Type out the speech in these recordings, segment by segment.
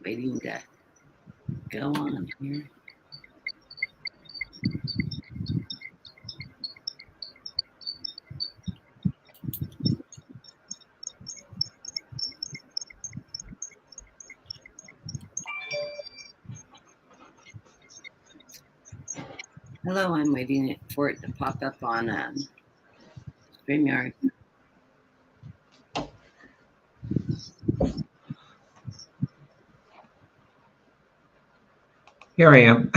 waiting to go on here. Hello, I'm waiting for it to pop up on StreamYard. Here I am.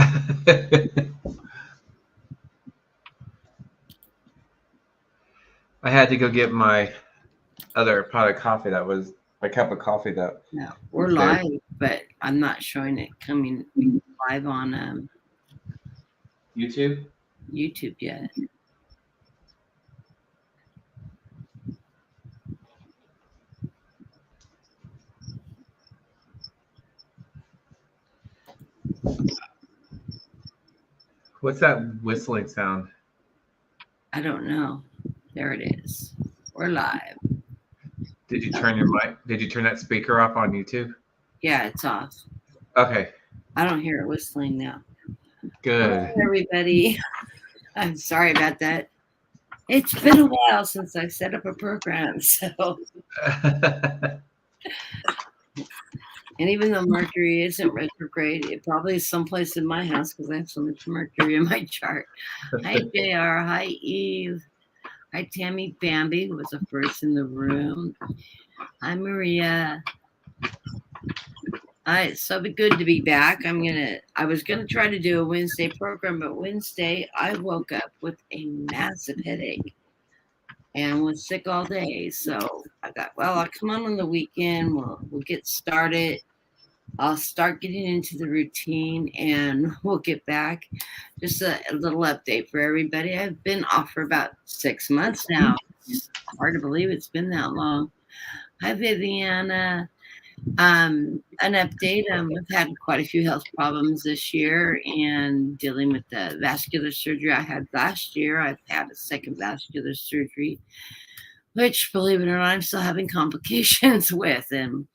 I had to go get my other pot of coffee. That was my cup of coffee. That No, we're live, but I'm not showing it coming live on YouTube. YouTube yet. What's that whistling sound? I don't know. There it is. We're live. Did you turn your mic? Did you turn that speaker off on YouTube? Yeah, it's off. Okay. I don't hear it whistling now. Good. Hello, everybody. I'm sorry about that. It's been a while since I set up a program, so. And even though Mercury isn't retrograde, it probably is someplace in my house because I have so much Mercury in my chart. Hi, JR. Hi, Eve. Hi, Tammy Bambi, who was the first in the room. Hi, Maria. It's so good to be back. I was gonna try to do a Wednesday program, but Wednesday I woke up with a massive headache and was sick all day. So I thought, well, I'll come on the weekend. We'll get started. I'll start getting into the routine and we'll get back. Just a little update for everybody. I've been off for about 6 months now. It's hard to believe it's been that long. Hi, Viviana. An update. I've had quite a few health problems this year and dealing with the vascular surgery I had last year. I've had a second vascular surgery, which, believe it or not, I'm still having complications with. And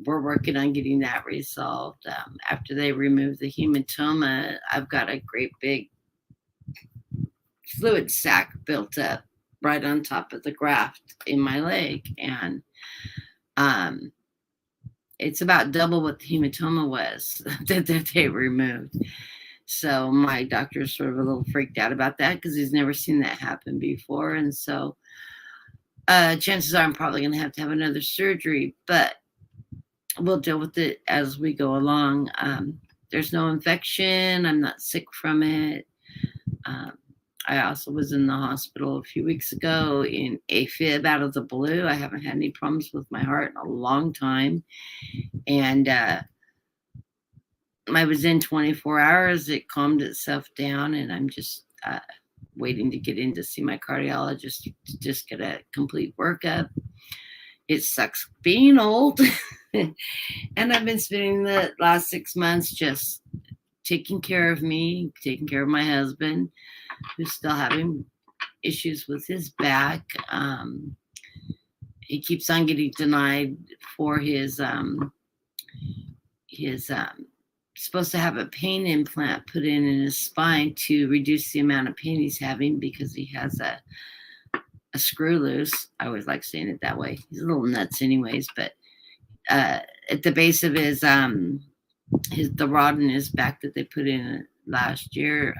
we're working on getting that resolved. After they remove the hematoma, I've got a great big fluid sac built up right on top of the graft in my leg. And it's about double what the hematoma was that they removed. So my doctor's sort of a little freaked out about that because he's never seen that happen before. And so chances are I'm probably going to have another surgery, but we'll deal with it as we go along. There's no infection. I'm not sick from it. I also was in the hospital a few weeks ago in AFib out of the blue. I haven't had any problems with my heart in a long time. And I was in 24 hours. It calmed itself down, and I'm just waiting to get in to see my cardiologist to just get a complete workup. It sucks being old. And I've been spending the last 6 months just taking care of me, taking care of my husband, who's still having issues with his back. He keeps on getting denied for his supposed to have a pain implant put in his spine to reduce the amount of pain he's having because he has a screw loose. I always like saying it that way. He's a little nuts anyways, but at the base of his the rod in his back that they put in last year,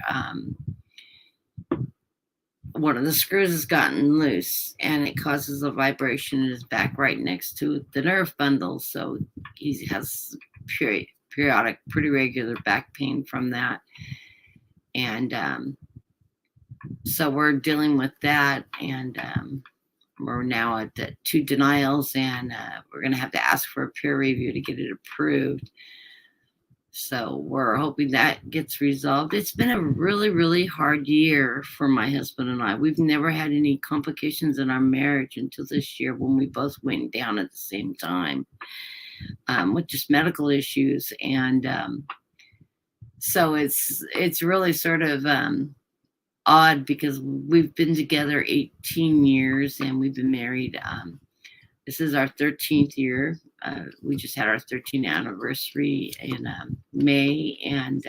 one of the screws has gotten loose and it causes a vibration in his back right next to the nerve bundle. So he has periodic, pretty regular back pain from that. And so we're dealing with that. And we're now at the 2 denials, and we're going to have to ask for a peer review to get it approved. So we're hoping that gets resolved. It's been a really, really hard year for my husband and I. We've never had any complications in our marriage until this year when we both went down at the same time with just medical issues. And so it's really sort of odd because we've been together 18 years and we've been married This is our 13th year. We just had our 13th anniversary in May, and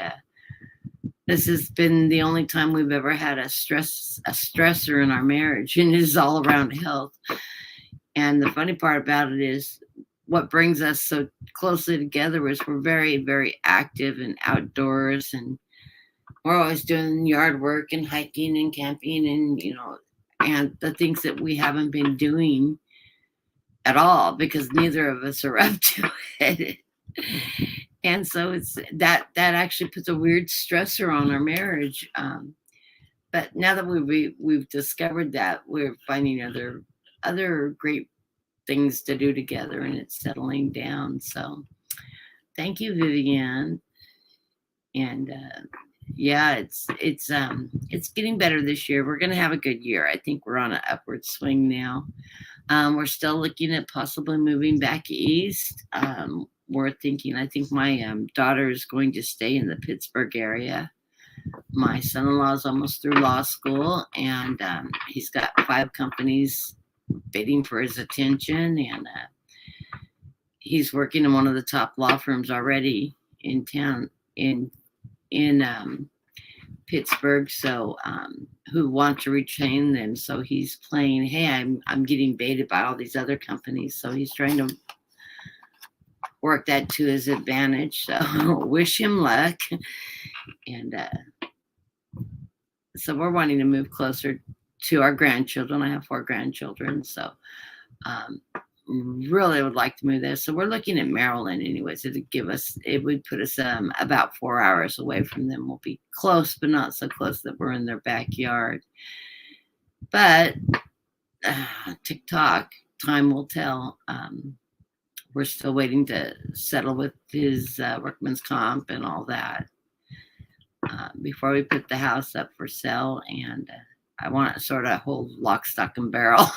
this has been the only time we've ever had a stressor in our marriage, and it is all around health. And the funny part about it is what brings us so closely together is we're very, very active and outdoors, and we're always doing yard work and hiking and camping and, and the things that we haven't been doing at all because neither of us are up to it. And so it's that actually puts a weird stressor on our marriage. But now that we've discovered that, we're finding other great things to do together, and it's settling down. So thank you, Vivian. And yeah, it's getting better this year. We're going to have a good year. I think we're on an upward swing now. We're still looking at possibly moving back east. We're thinking, I think my daughter is going to stay in the Pittsburgh area. My son-in-law is almost through law school, and he's got 5 companies bidding for his attention, and he's working in one of the top law firms already in town in Pittsburgh, so who want to retain them. So he's playing, hey, I'm getting baited by all these other companies, so he's trying to work that to his advantage. So wish him luck. And so we're wanting to move closer to our grandchildren. I have 4 grandchildren, so really would like to move there. So we're looking at Maryland anyways. It would put us about 4 hours away from them. We'll be close, but not so close that we're in their backyard. But TikTok, time will tell. We're still waiting to settle with his workman's comp and all that before we put the house up for sale. And I want to sort of hold lock, stock, and barrel.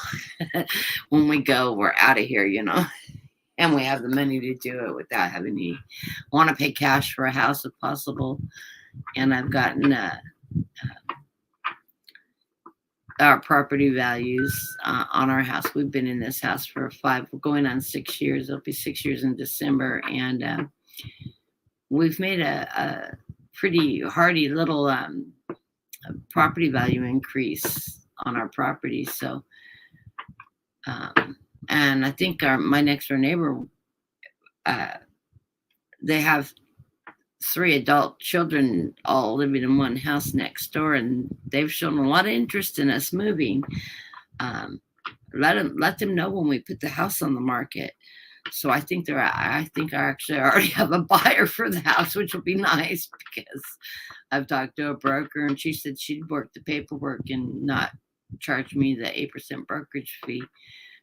When we go, we're out of here, and we have the money to do it without having to want to pay cash for a house if possible. And I've gotten our property values on our house. We've been in this house for we're going on 6 years. It'll be 6 years in December. And we've made a pretty hearty little property value increase on our property. So, and I think my next door neighbor, they have 3 adult children all living in one house next door, and they've shown a lot of interest in us moving. Let them know when we put the house on the market. So I think I actually already have a buyer for the house, which will be nice because I've talked to a broker, and she said she'd work the paperwork and not charge me the 8% brokerage fee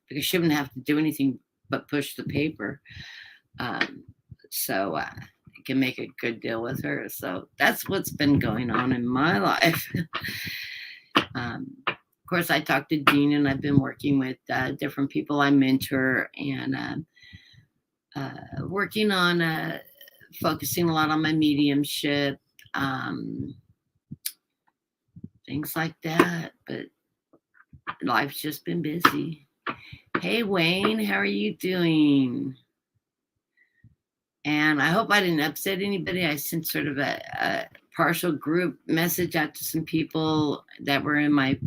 because she wouldn't have to do anything but push the paper. So I can make a good deal with her. So that's what's been going on in my life. Of course, I talked to Dean, and I've been working with different people I mentor, and working on focusing a lot on my mediumship, things like that. But life's just been busy. Hey, Wayne, how are you doing? And I hope I didn't upset anybody. I sent sort of a partial group message out to some people that were in my,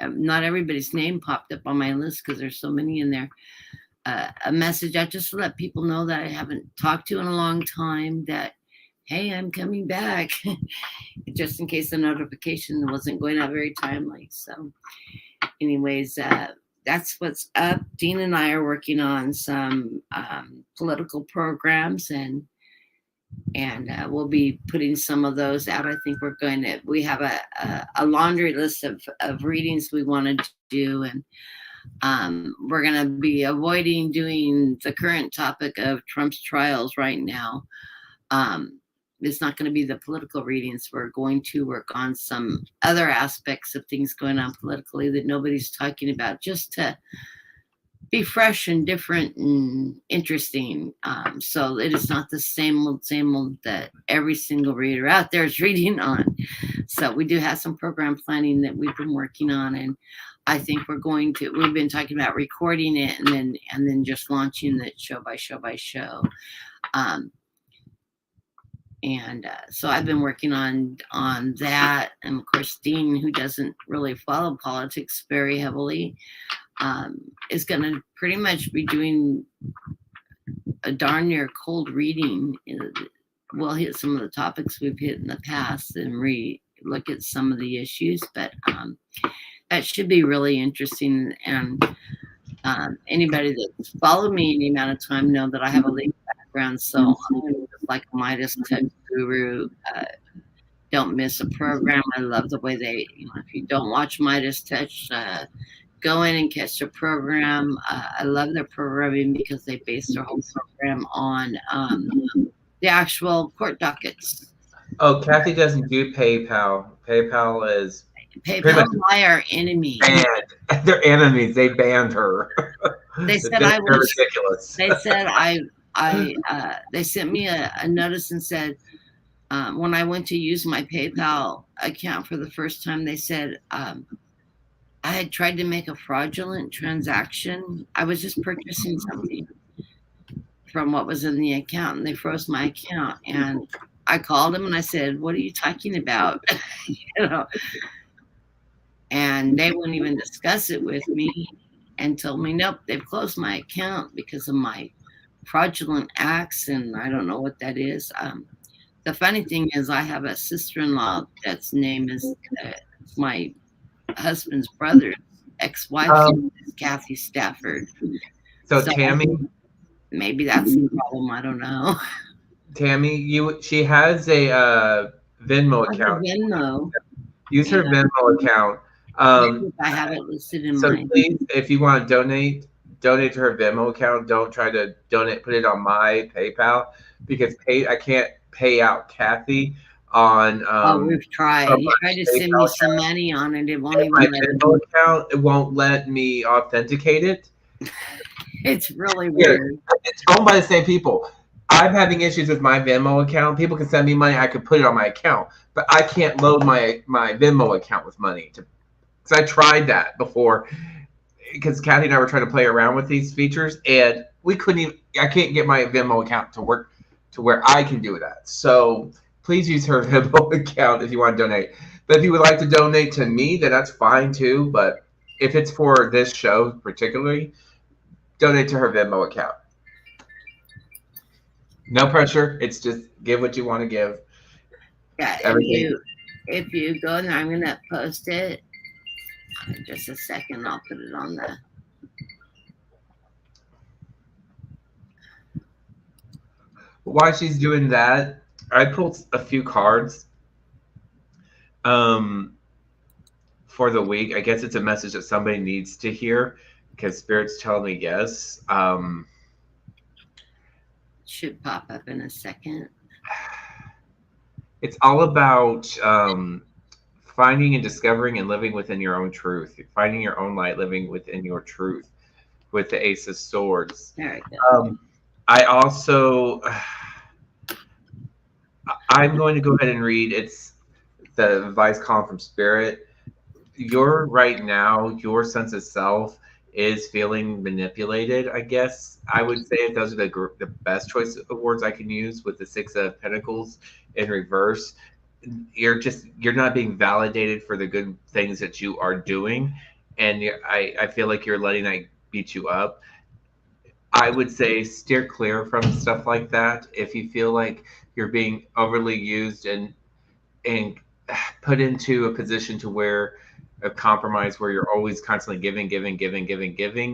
not everybody's name popped up on my list because there's so many in there. A message out just to let people know that I haven't talked to in a long time that, hey, I'm coming back, just in case the notification wasn't going out very timely. So anyways, that's what's up. Dean and I are working on some political programs, and we'll be putting some of those out. I think we have a laundry list of readings we want to do, and we're going to be avoiding doing the current topic of Trump's trials right now. It's not going to be the political readings. We're going to work on some other aspects of things going on politically that nobody's talking about, just to be fresh and different and interesting. So it is not the same old that every single reader out there is reading on. So we do have some program planning that we've been working on, and I think we've been talking about recording it and then just launching it show by show by show. So I've been working on that, and of course Dean, who doesn't really follow politics very heavily, is going to pretty much be doing a darn near cold reading. We'll hit some of the topics we've hit in the past and look at some of the issues, but that should be really interesting. And anybody that's followed me any amount of time know that I have a legal background, so I'm like a Midas touch guru. Don't miss a program. I love the way if you don't watch Midas Touch, go in and catch the program. I love their programming because they base their whole program on the actual court dockets. Oh, Kathy doesn't do PayPal. PayPal is my our enemy. Banned. They're enemies. They banned her. They said I was ridiculous. They said they sent me a notice and said when I went to use my PayPal account for the first time, they said I had tried to make a fraudulent transaction. I was just purchasing something from what was in the account, and they froze my account. And I called them and I said, "What are you talking about?" And they wouldn't even discuss it with me and told me, "Nope, they've closed my account because of my fraudulent acts," and I don't know what that is. The funny thing is, I have a sister-in-law that's name is my husband's brother's ex-wife, is Kathy Stafford. So Tammy, maybe that's the problem. I don't know. Tammy, she has a Venmo account. Use her Venmo account. I have it listed in so please, if you want to donate to her Venmo account. Don't try to put it on my PayPal, because I can't pay out Kathy on. We've tried. You tried to send me some money on it. It won't even my Venmo account. It won't let me authenticate it. It's really weird. It's owned by the same people. I'm having issues with my Venmo account. People can send me money. I could put it on my account, but I can't load my Venmo account with money. Because I tried that before, because Kathy and I were trying to play around with these features, and we couldn't even. I can't get my Venmo account to work to where I can do that. So please use her Venmo account if you want to donate. But if you would like to donate to me, then that's fine too. But if it's for this show particularly, donate to her Venmo account. No pressure. It's just give what you want to give. Yeah, if you go and I'm going to post it. Just a second, I'll put it on the. While she's doing that, I pulled a few cards for the week. I guess it's a message that somebody needs to hear, because Spirit's telling me yes. Should pop up in a second. It's all about finding and discovering and living within your own truth. Finding your own light, living within your truth, with the Ace of Swords. There we go. I also, I'm going to go ahead and read. It's the advice column from Spirit. Right now, your sense of self is feeling manipulated, I guess I would say. Those are the best choice of words I can use, with the Six of Pentacles in reverse. You're not being validated for the good things that you are doing, and I feel like you're letting that beat you up. I would say steer clear from stuff like that. If you feel like you're being overly used and put into a position to where a compromise, where you're always constantly giving,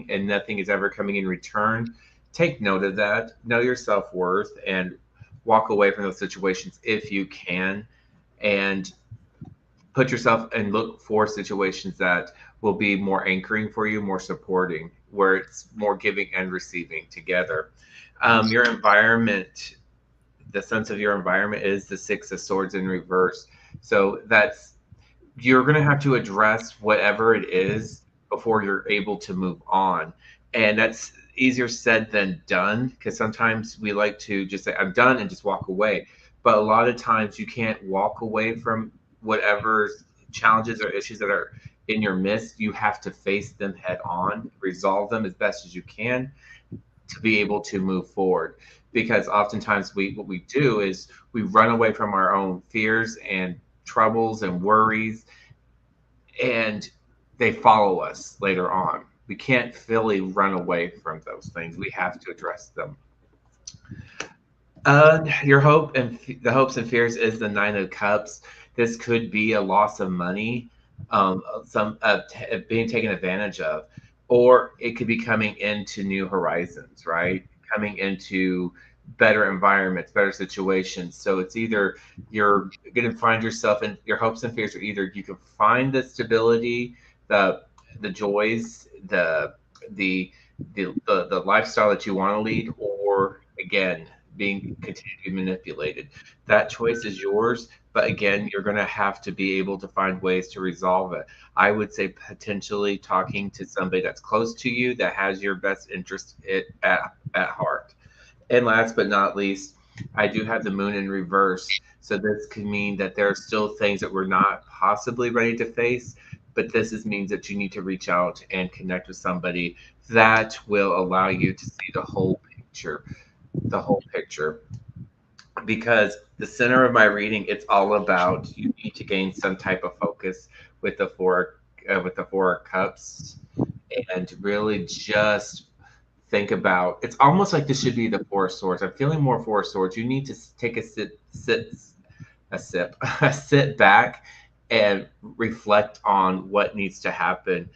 and nothing is ever coming in return, take note of that. Know your self-worth and walk away from those situations if you can, and put yourself and look for situations that will be more anchoring for you, more supporting, where it's more giving and receiving together. Your environment, the sense of your environment is the Six of Swords in reverse. So you're going to have to address whatever it is before you're able to move on. And that's easier said than done, because sometimes we like to just say, I'm done, and just walk away. But a lot of times you can't walk away from whatever challenges or issues that are in your midst, you have to face them head on, resolve them as best as you can to be able to move forward. Because oftentimes what we do is we run away from our own fears and troubles and worries, and they follow us later on. We can't fully run away from those things. We have to address them. Your hope and the hopes and fears is the Nine of Cups. This could be a loss of money, some being taken advantage of, or it could be coming into new horizons, right? Coming into better environments, better situations. So it's either you're going to find yourself in your hopes and fears are either you can find the stability, the joys, the lifestyle that you want to lead, or again being continued to be manipulated. That choice is yours, but again, you're going to have to be able to find ways to resolve it. I would say potentially talking to somebody that's close to you that has your best interest at heart. And last but not least, I do have the moon in reverse. So this could mean that there are still things that we're not possibly ready to face, but means that you need to reach out and connect with somebody that will allow you to see the whole picture. Because the center of my reading, it's all about you need to gain some type of focus with the Four of Cups, and really just think about. It's almost like this should be the Four of Swords. I'm feeling more Four of Swords. You need to take a sit back and reflect on what needs to happen.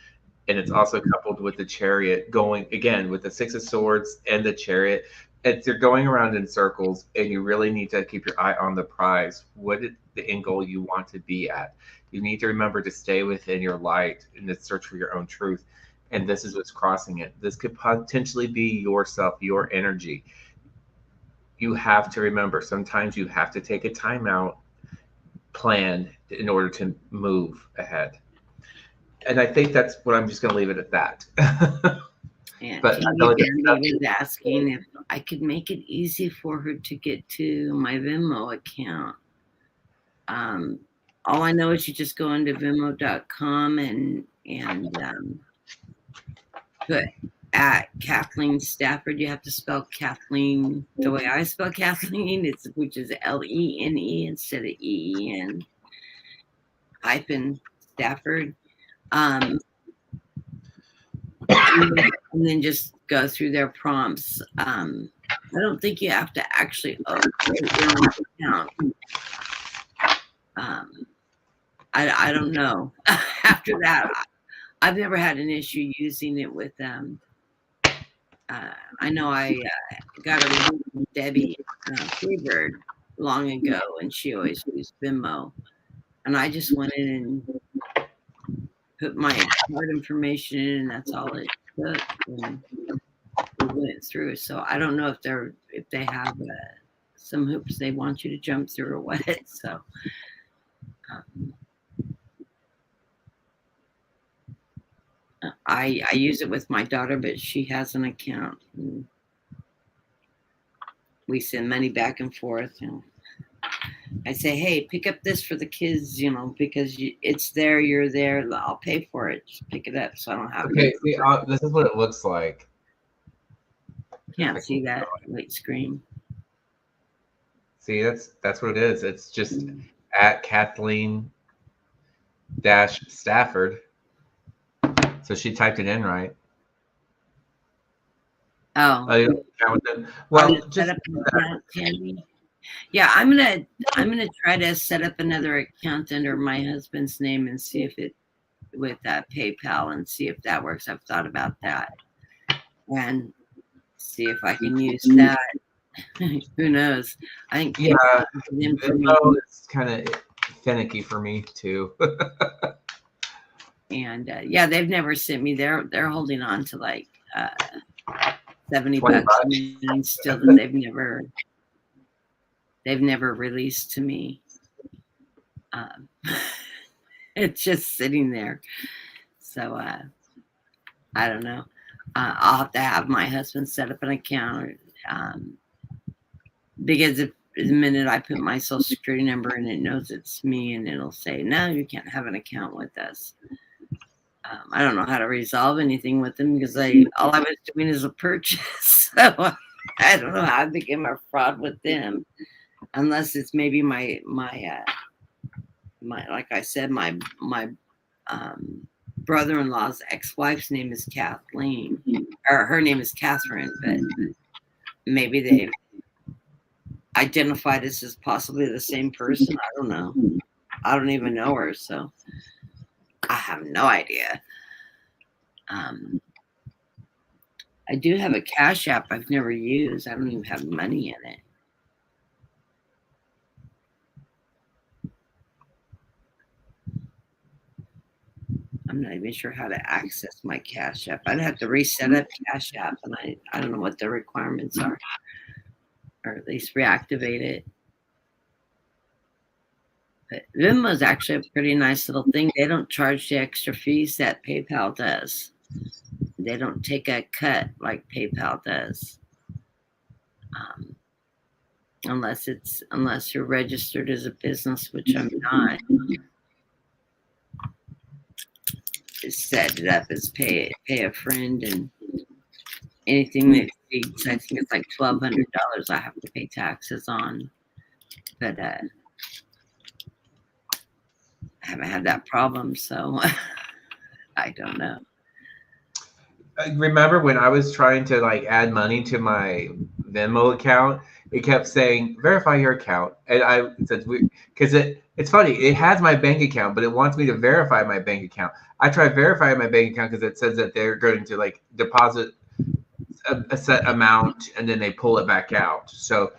And it's also coupled with the Chariot going again with the Six of Swords and the Chariot. You're going around in circles, and you really need to keep your eye on the prize. What is the end goal you want to be at? You need to remember to stay within your light and to search for your own truth. And this is what's crossing it. This could potentially be yourself, your energy. You have to remember sometimes you have to take a timeout plan in order to move ahead. And I think that's what I'm just going to leave it at that. And But Candy was asking if I could make it easy for her to get to my Venmo account. All I know is you just go into Venmo.com and put at Kathleen Stafford. You have to spell Kathleen the way I spell Kathleen, which is Lene instead of EEN hyphen Stafford. And then just go through their prompts. I don't think you have to actually create your own account. I don't know. After that, I've never had an issue using it with them. I know I got a review from Debbie Freebird long ago, and she always used Venmo. And I just went in and put my card information in, and that's all it took. And we went through. So I don't know if they have some hoops they want you to jump through or what. So I use it with my daughter, but she has an account. And we send money back and forth. I say, hey, pick up this for the kids, because it's there, you're there. I'll pay for it. Just pick it up, so I don't have. Okay, see, this is what it looks like. Can't see that late screen. See, that's what it is. It's just at Kathleen Stafford. So she typed it in right. Oh. Well, set up an account, Candy. Yeah, I'm gonna try to set up another account under my husband's name and see if it with PayPal and see if that works. I've thought about that and see if I can use that. Who knows? I think it's kind of finicky for me too. And they've never sent me. They're holding on to like $70 and still that they've never released to me. It's just sitting there. So I don't know. I'll have to have my husband set up an account because the minute I put my social security number in, it knows it's me, and it'll say, no, you can't have an account with us. I don't know how to resolve anything with them because all I was doing is a purchase. So I don't know how I became a fraud with them, unless it's maybe my like I said, my brother-in-law's ex-wife's name is Kathleen, or her name is Catherine, but maybe they identified us as possibly the same person. I don't know. I don't even know her, so I have no idea. I do have a Cash App I've never used. I don't even have money in it. I'm not even sure how to access my Cash App. I'd have to reset up Cash App, and I don't know what the requirements are, or at least reactivate it. But Venmo is actually a pretty nice little thing. They don't charge the extra fees that PayPal does. They don't take a cut like PayPal does, unless you're registered as a business, which I'm not. Just set it up as pay a friend, and anything that exceeds, I think it's like $1,200, I have to pay taxes on. But I haven't had that problem, so I don't know. I remember when I was trying to like add money to my Venmo account, it kept saying verify your account, and I said because it's funny, it has my bank account, but it wants me to verify my bank account. I tried verifying my bank account because it says that they're going to like deposit a set amount and then they pull it back out. So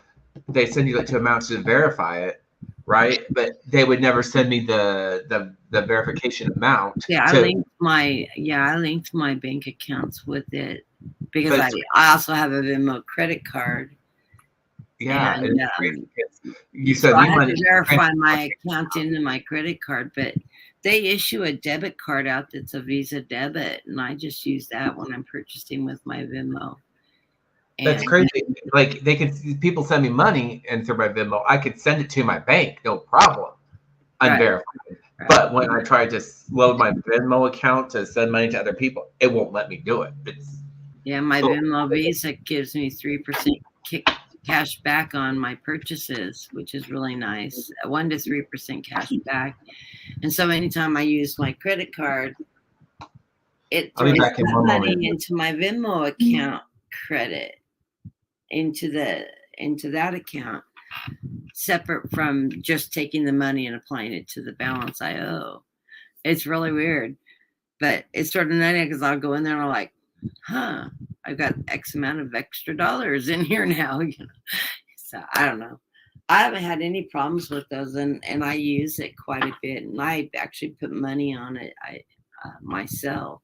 they send you like to amounts to verify it, right? But they would never send me the verification amount. Yeah, I linked my bank accounts with it because But I also have a Venmo credit card. yeah, And it's crazy. You so said I you had money to verify my account into my credit card, but they issue a debit card out that's a Visa debit, and I just use that when I'm purchasing with my Venmo. That's crazy. Like people send me money and through my Venmo, I could send it to my bank, no problem, unverified. Right. But when I try to load my Venmo account to send money to other people, it won't let me do it. My Venmo Visa gives me 3% cash back on my purchases, which is really nice. 1 to 3% cash back. And so anytime I use my credit card, it throws that money into my Venmo account credit into that account, separate from just taking the money and applying it to the balance I owe. It's really weird, but it's sort of nice because I'll go in there and I'm like, I've got X amount of extra dollars in here now. So I don't know. I haven't had any problems with those, and I use it quite a bit, and I actually put money on it myself.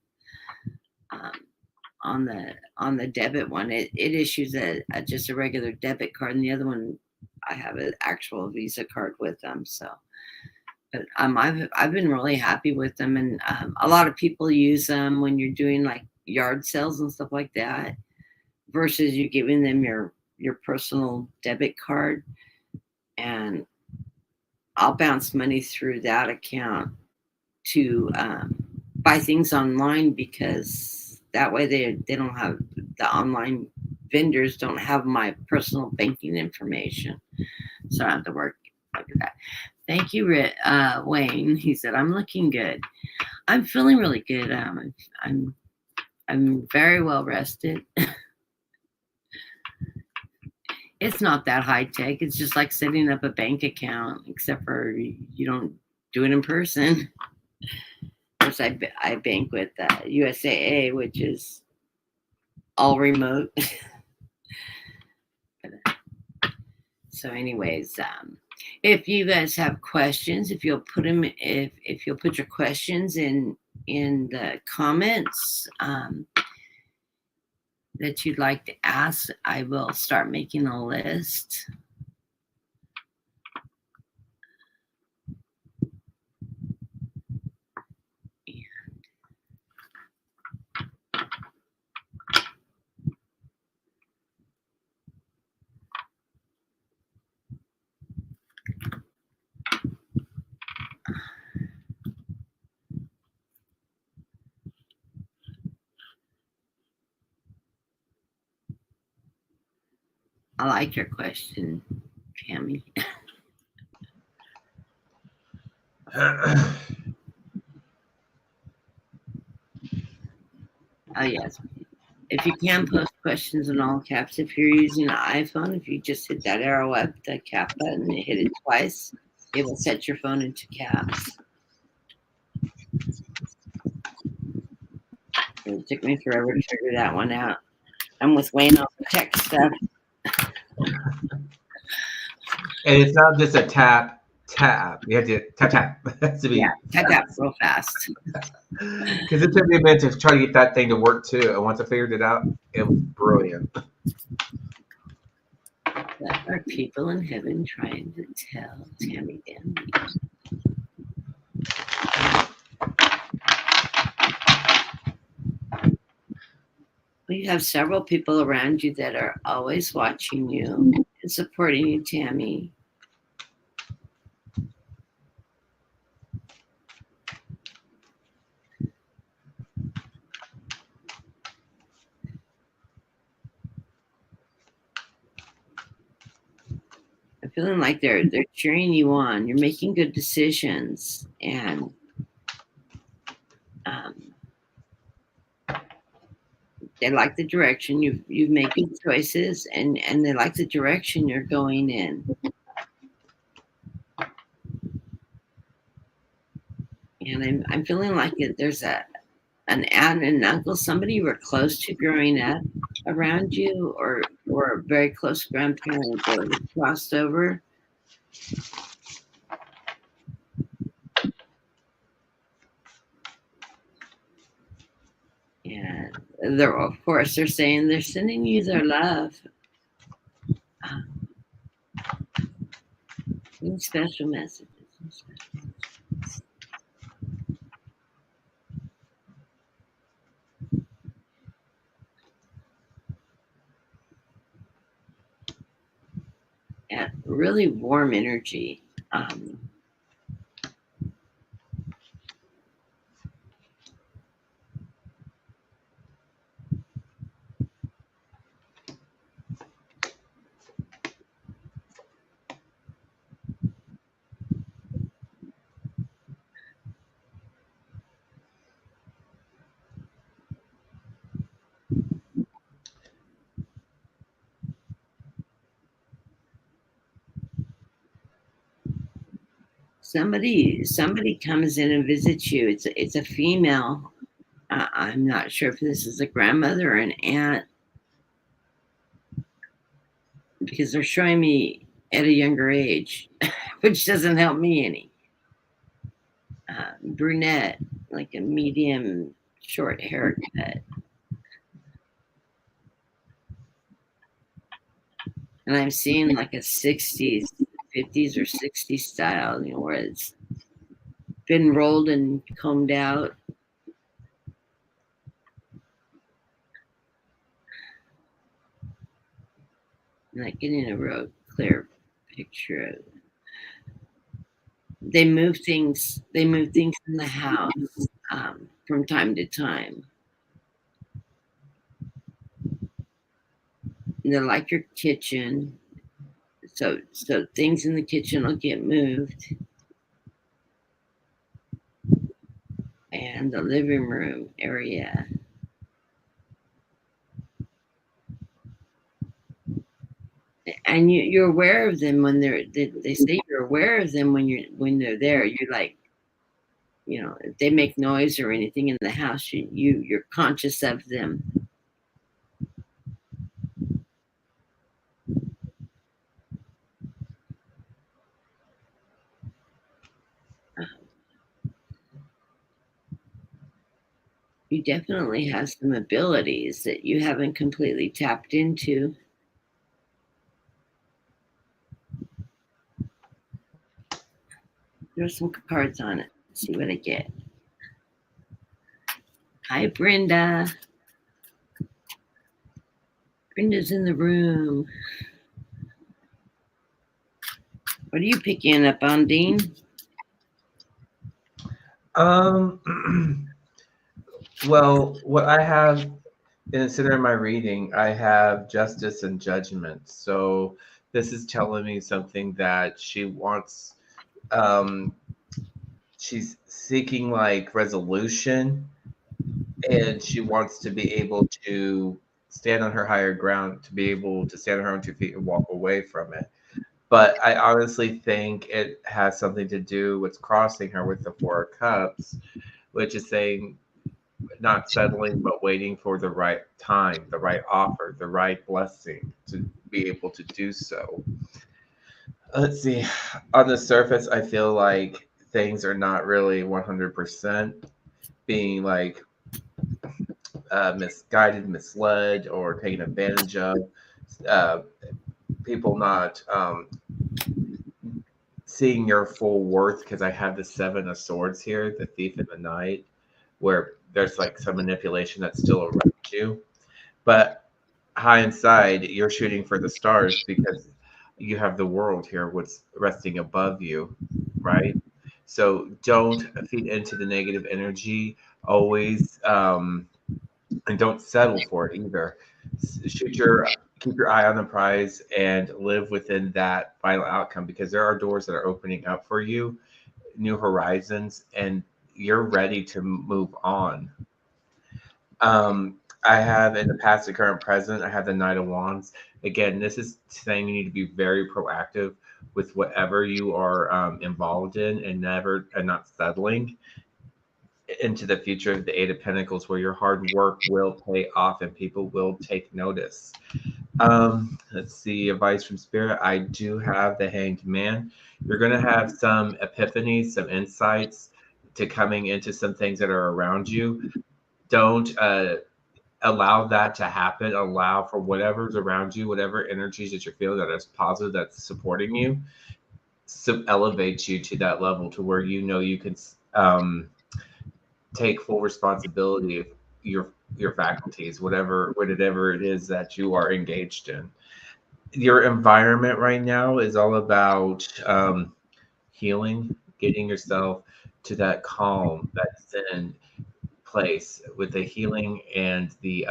On the debit one, it issues just a regular debit card, and the other one I have an actual Visa card with them. So, but I've been really happy with them, and a lot of people use them when you're doing like yard sales and stuff like that, versus you giving them your personal debit card, and I'll bounce money through that account to buy things online, because that way they don't have, the online vendors don't have my personal banking information, so I don't have to work like that. Thank you, Wayne. He said, I'm looking good. I'm feeling really good. I'm very well rested. It's not that high tech. It's just like setting up a bank account, except for you don't do it in person. Of course, I bank with USAA, which is all remote. So, anyways, if you guys have questions, if you'll put them, if you'll put your questions in the comments that you'd like to ask, I will start making a list. I like your question, Tammy. Oh, yes. If you can post questions in all caps, if you're using an iPhone, if you just hit that arrow up, the cap button, and hit it twice, it will set your phone into caps. It took me forever to figure that one out. I'm with Wayne on the tech stuff. And it's not just a tap. You have to tap. It has to be. Yeah, tap tap real fast. Because it took me a minute to try to get that thing to work too. And once I figured it out, it was brilliant. What are people in heaven trying to tell Tammy Danby? Well, you have several people around you that are always watching you and supporting you, Tammy. I'm feeling like they're cheering you on. You're making good decisions, and they like the direction you've made good choices, and they like the direction you're going in. And I'm feeling like there's an aunt and an uncle, somebody you were close to growing up around you, or a very close grandparent that crossed over. And of course, they're saying they're sending you their love. Any special messages. Yeah, really warm energy. Somebody comes in and visits you. It's a female. I'm not sure if this is a grandmother or an aunt, because they're showing me at a younger age, which doesn't help me any. Brunette, like a medium short haircut. And I'm seeing like a 60s, 50s or 60s style, where it's been rolled and combed out. I'm not getting a real clear picture of it. They move things in the house from time to time. And they're like your kitchen. So things in the kitchen will get moved. And the living room area. And you're aware of them when they say you're aware of them when they're there. You're like, if they make noise or anything in the house, you're conscious of them. You definitely have some abilities that you haven't completely tapped into. There's some cards on it. Let's see what I get. Hi, Brenda. Brenda's in the room. What are you picking up on, Dean? Well, what I have in the center of my reading, I have justice and judgment. So this is telling me something that she wants. Um, she's seeking like resolution, and she wants to be able to stand on her higher ground, to be able to stand on her own 2 feet and walk away from it. But I honestly think it has something to do with crossing her with the Four of Cups, which is saying not settling, but waiting for the right time, the right offer, the right blessing to be able to do so. Let's see. On the surface, I feel like things are not really 100% being like misguided, misled, or taken advantage of. Uh, People not seeing your full worth, because I have the Seven of Swords here, the Thief in the Night, where there's like some manipulation that's still around you. But high inside, you're shooting for the stars because you have the world here, what's resting above you, right? So don't feed into the negative energy always, and don't settle for it either. Shoot your Keep your eye on the prize and live within that final outcome, because there are doors that are opening up for you, new horizons, and you're ready to move on. I have in the past, the current, present. I have the Knight of Wands. Again, this is saying you need to be very proactive with whatever you are involved in, and never and not settling into the future of the Eight of Pentacles, where your hard work will pay off and people will take notice. Let's see, advice from Spirit. I do have the Hanged Man. You're going to have some epiphanies, some insights to coming into some things that are around you. Don't allow that to happen. Allow for whatever's around you, whatever energies that you're feeling that is positive, that's supporting you, elevate you to that level to where you know you can take full responsibility of your faculties, whatever it is that you are engaged in. Your environment right now is all about healing, getting yourself to that calm, that zen place with the healing and the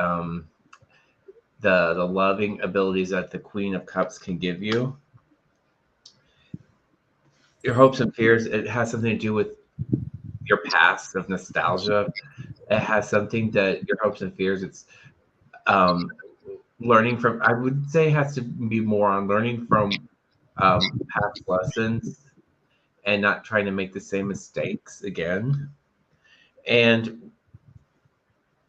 loving abilities that the Queen of Cups can give you. Your hopes and fears, it has something to do with your past of nostalgia. It has something that your hopes and fears, it's um, learning from, I would say it has to be more on learning from past lessons and not trying to make the same mistakes again. And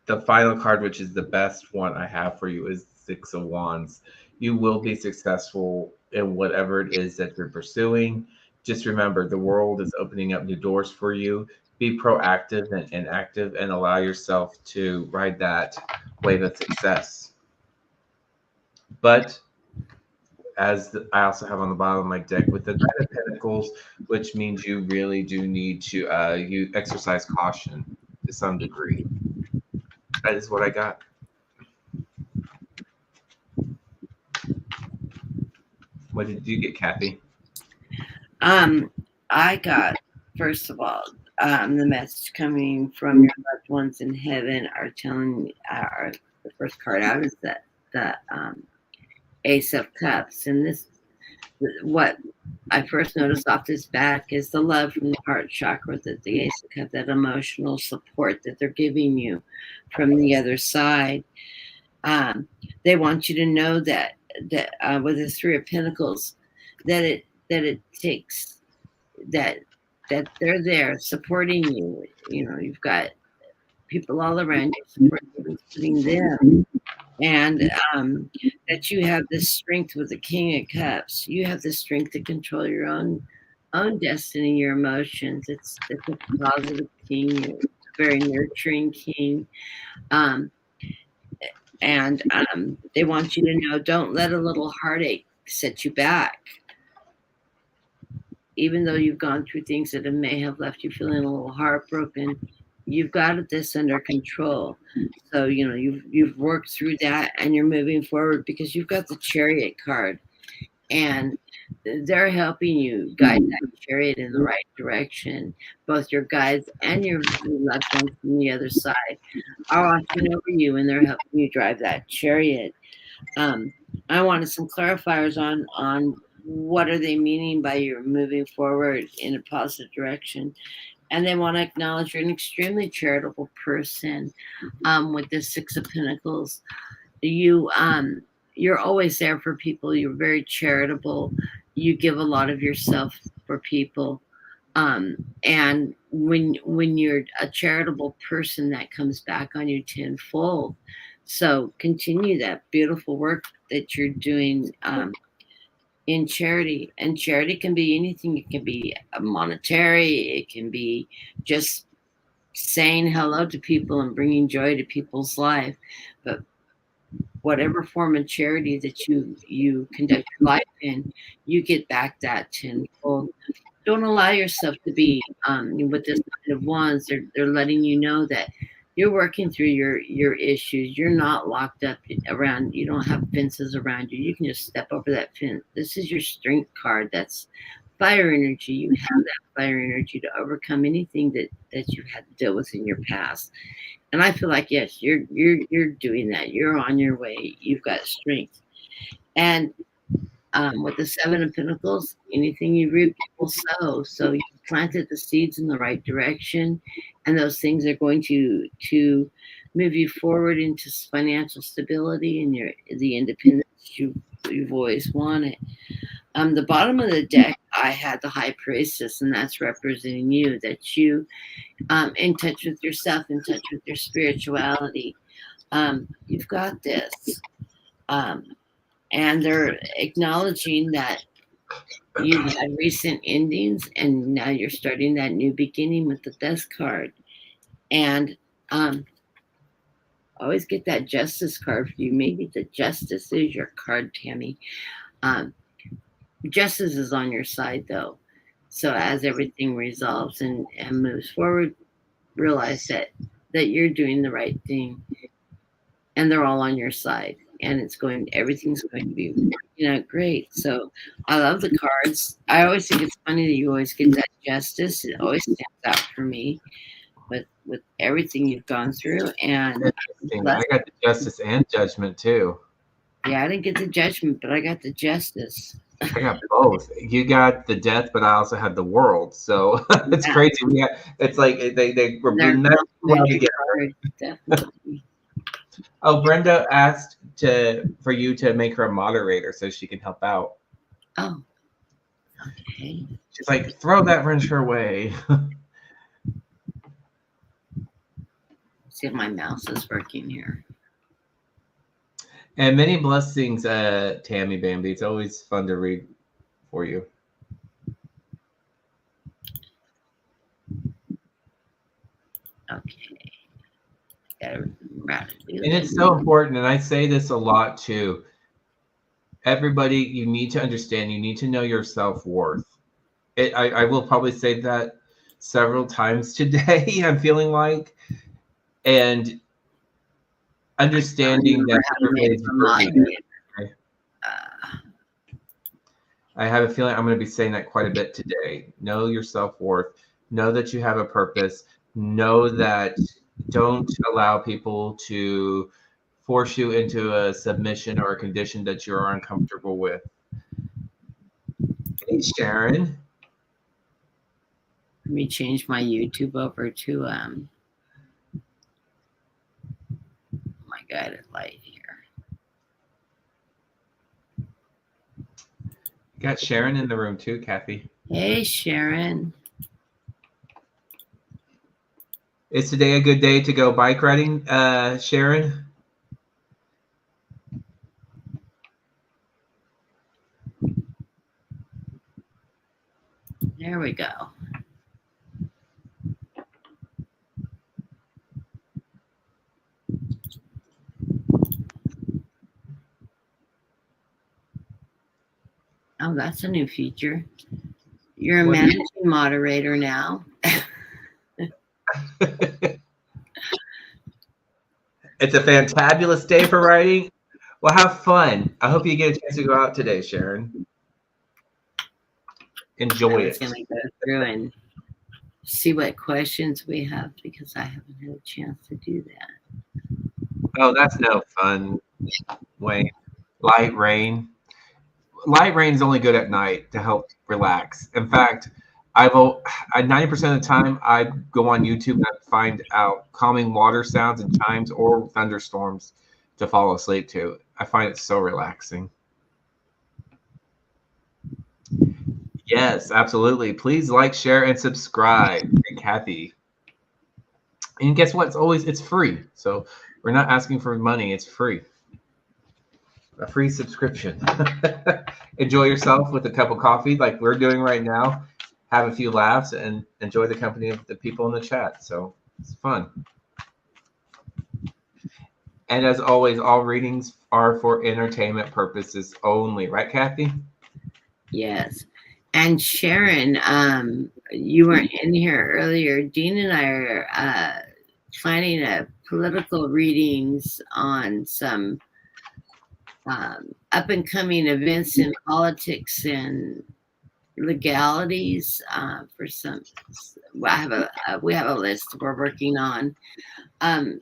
the final card, which is the best one I have for you, is Six of Wands. You will be successful in whatever it is that you're pursuing. Just remember, the world is opening up new doors for you. Be proactive and active, and allow yourself to ride that wave of success. But I also have on the bottom of my deck with the Knight of Pentacles, which means you really do need to you exercise caution to some degree. That is what I got. What did you get, Kathy? I got, first of all, the message coming from your loved ones in heaven are telling the first card out is that the Ace of Cups, and this, what I first noticed off this back is the love from the heart chakra, that the Ace of Cups, that emotional support that they're giving you from the other side. They want you to know that with the Three of Pentacles, that it takes that they're there supporting you. You know, you've got people all around you supporting them, and that you have this strength with the King of Cups. You have the strength to control your own destiny, your emotions. It's a positive king. It's a very nurturing king. Um, and they want you to know, don't let a little heartache set you back. Even though you've gone through things that may have left you feeling a little heartbroken, you've got this under control. So you know you've worked through that, and you're moving forward because you've got the Chariot card, and They're helping you guide that chariot in the right direction. Both your guides and your loved ones from the other side are watching over you, and they're helping you drive that chariot. Um, I wanted some clarifiers on what are they meaning by you're moving forward in a positive direction, and they want to acknowledge you're an extremely charitable person. With the Six of Pentacles, you're always there for people. You're very charitable. You give a lot of yourself for people. And when you're a charitable person, that comes back on you tenfold. So continue that beautiful work that you're doing in charity. And charity can be anything. It can be monetary. It can be just saying hello to people and bringing joy to people's life. But whatever form of charity that you conduct your life in, you get back that tenfold. Don't allow yourself to be with this kind of wands. They're letting you know that you're working through your issues. You're not locked up around. You don't have fences around you. You can just step over that fence. This is your strength card. That's fire energy. You have that fire energy to overcome anything that you've had to deal with in your past. And I feel like yes, you're doing that. You're on your way. You've got strength. And with the Seven of Pentacles, anything you reap, you will sow. So you planted the seeds in the right direction, and those things are going to move you forward into financial stability and the independence you've always wanted. The bottom of the deck, I had the High Priestess, and that's representing you. That you, in touch with yourself, in touch with your spirituality. You've got this. And they're acknowledging that you've had recent endings and now you're starting that new beginning with the Death card. And always get that Justice card for you. Maybe the Justice is your card, Tammy. Justice is on your side, though. So as everything resolves and moves forward, realize that you're doing the right thing, and they're all on your side. And everything's going to be working out great. So I love the cards. I always think it's funny that you always get that Justice. It always stands out for me with everything you've gone through. And I got the Justice and Judgment too. Yeah, I didn't get the Judgment, but I got the Justice. I got both. You got the Death, but I also had the World. So it's crazy. It's like they were well together. Definitely. Oh, Brenda asked for you to make her a moderator so she can help out. Oh, okay. She's like, throw that wrench her way. See if my mouse is working here. And many blessings, Tammy Bambi. It's always fun to read for you. Okay. And it's so important, and I say this a lot too. Everybody, you need to understand, you need to know your self-worth. I will probably say that several times today, I'm feeling like, and understanding that everybody's worthy. I have a feeling I'm going to be saying that quite a bit today. Know your self-worth. Know that you have a purpose. Know that don't allow people to force you into a submission or a condition that you're uncomfortable with. Hey, Sharon. Let me change my YouTube over to my guided light here. You got Sharon in the room too, Kathy. Hey, Sharon. Is today a good day to go bike riding, Sharon? There we go. Oh, that's a new feature. You're a managing moderator now. It's a fantabulous day for riding. Well, have fun. I hope you get a chance to go out today, Sharon. Enjoy I was it. going to go through and see what questions we have because I haven't had a chance to do that. Oh, that's no fun, Wayne. Light rain. Light rain is only good at night to help relax. In fact, 90% of the time I go on YouTube and I find out calming water sounds and chimes or thunderstorms to fall asleep to. I find it so relaxing. Yes, absolutely. Please like, share, and subscribe. Hey, Kathy. And guess what? It's free. So we're not asking for money. It's free. A free subscription. Enjoy yourself with a cup of coffee like we're doing right now. Have a few laughs and enjoy the company of the people in the chat. So it's fun. And as always, all readings are for entertainment purposes only. Right, Kathy? Yes. And Sharon, you weren't in here earlier. Dean and I are planning a political readings on some up and coming events in politics and legalities for some. We have a list we're working on, and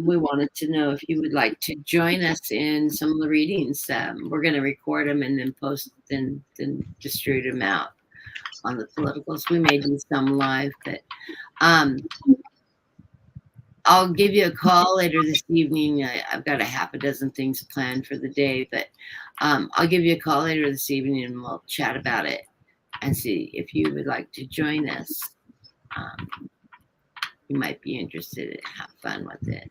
we wanted to know if you would like to join us in some of the readings. We're going to record them and then post, then distribute them out on the politicals. We may do some live, but I'll give you a call later this evening. I've got a half a dozen things planned for the day, but I'll give you a call later this evening and we'll chat about it and see if you would like to join us. You might be interested and have fun with it.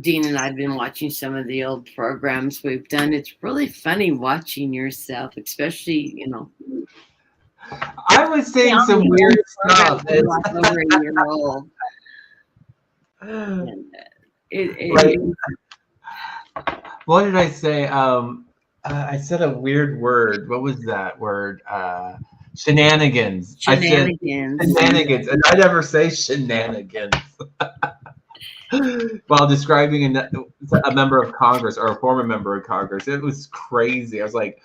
Dean and I have been watching some of the old programs we've done. It's really funny watching yourself, especially, I was saying some weird stuff. Like over a year old. And, what did I say? I said a weird word. What was that word? Shenanigans. Shenanigans. I said shenanigans, and I never say shenanigans while describing a member of Congress or a former member of Congress. It was crazy. I was like,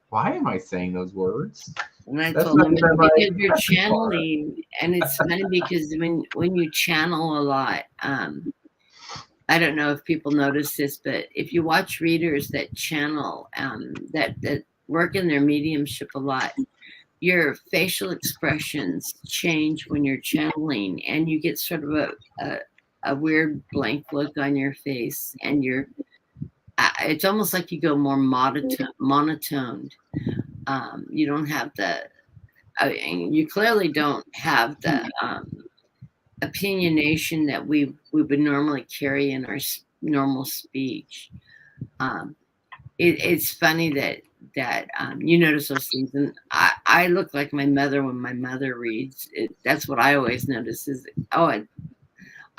why am I saying those words? And I told him, because you're channeling, and it's funny because when you channel a lot, I don't know if people notice this, but if you watch readers that channel, that work in their mediumship a lot, your facial expressions change when you're channeling, and you get sort of a weird blank look on your face, and it's almost like you go more monotoned. You don't have you clearly don't have the opinionation that we would normally carry in our normal speech. It's funny that you notice those things, and I look like my mother when my mother reads. That's what I always notice is,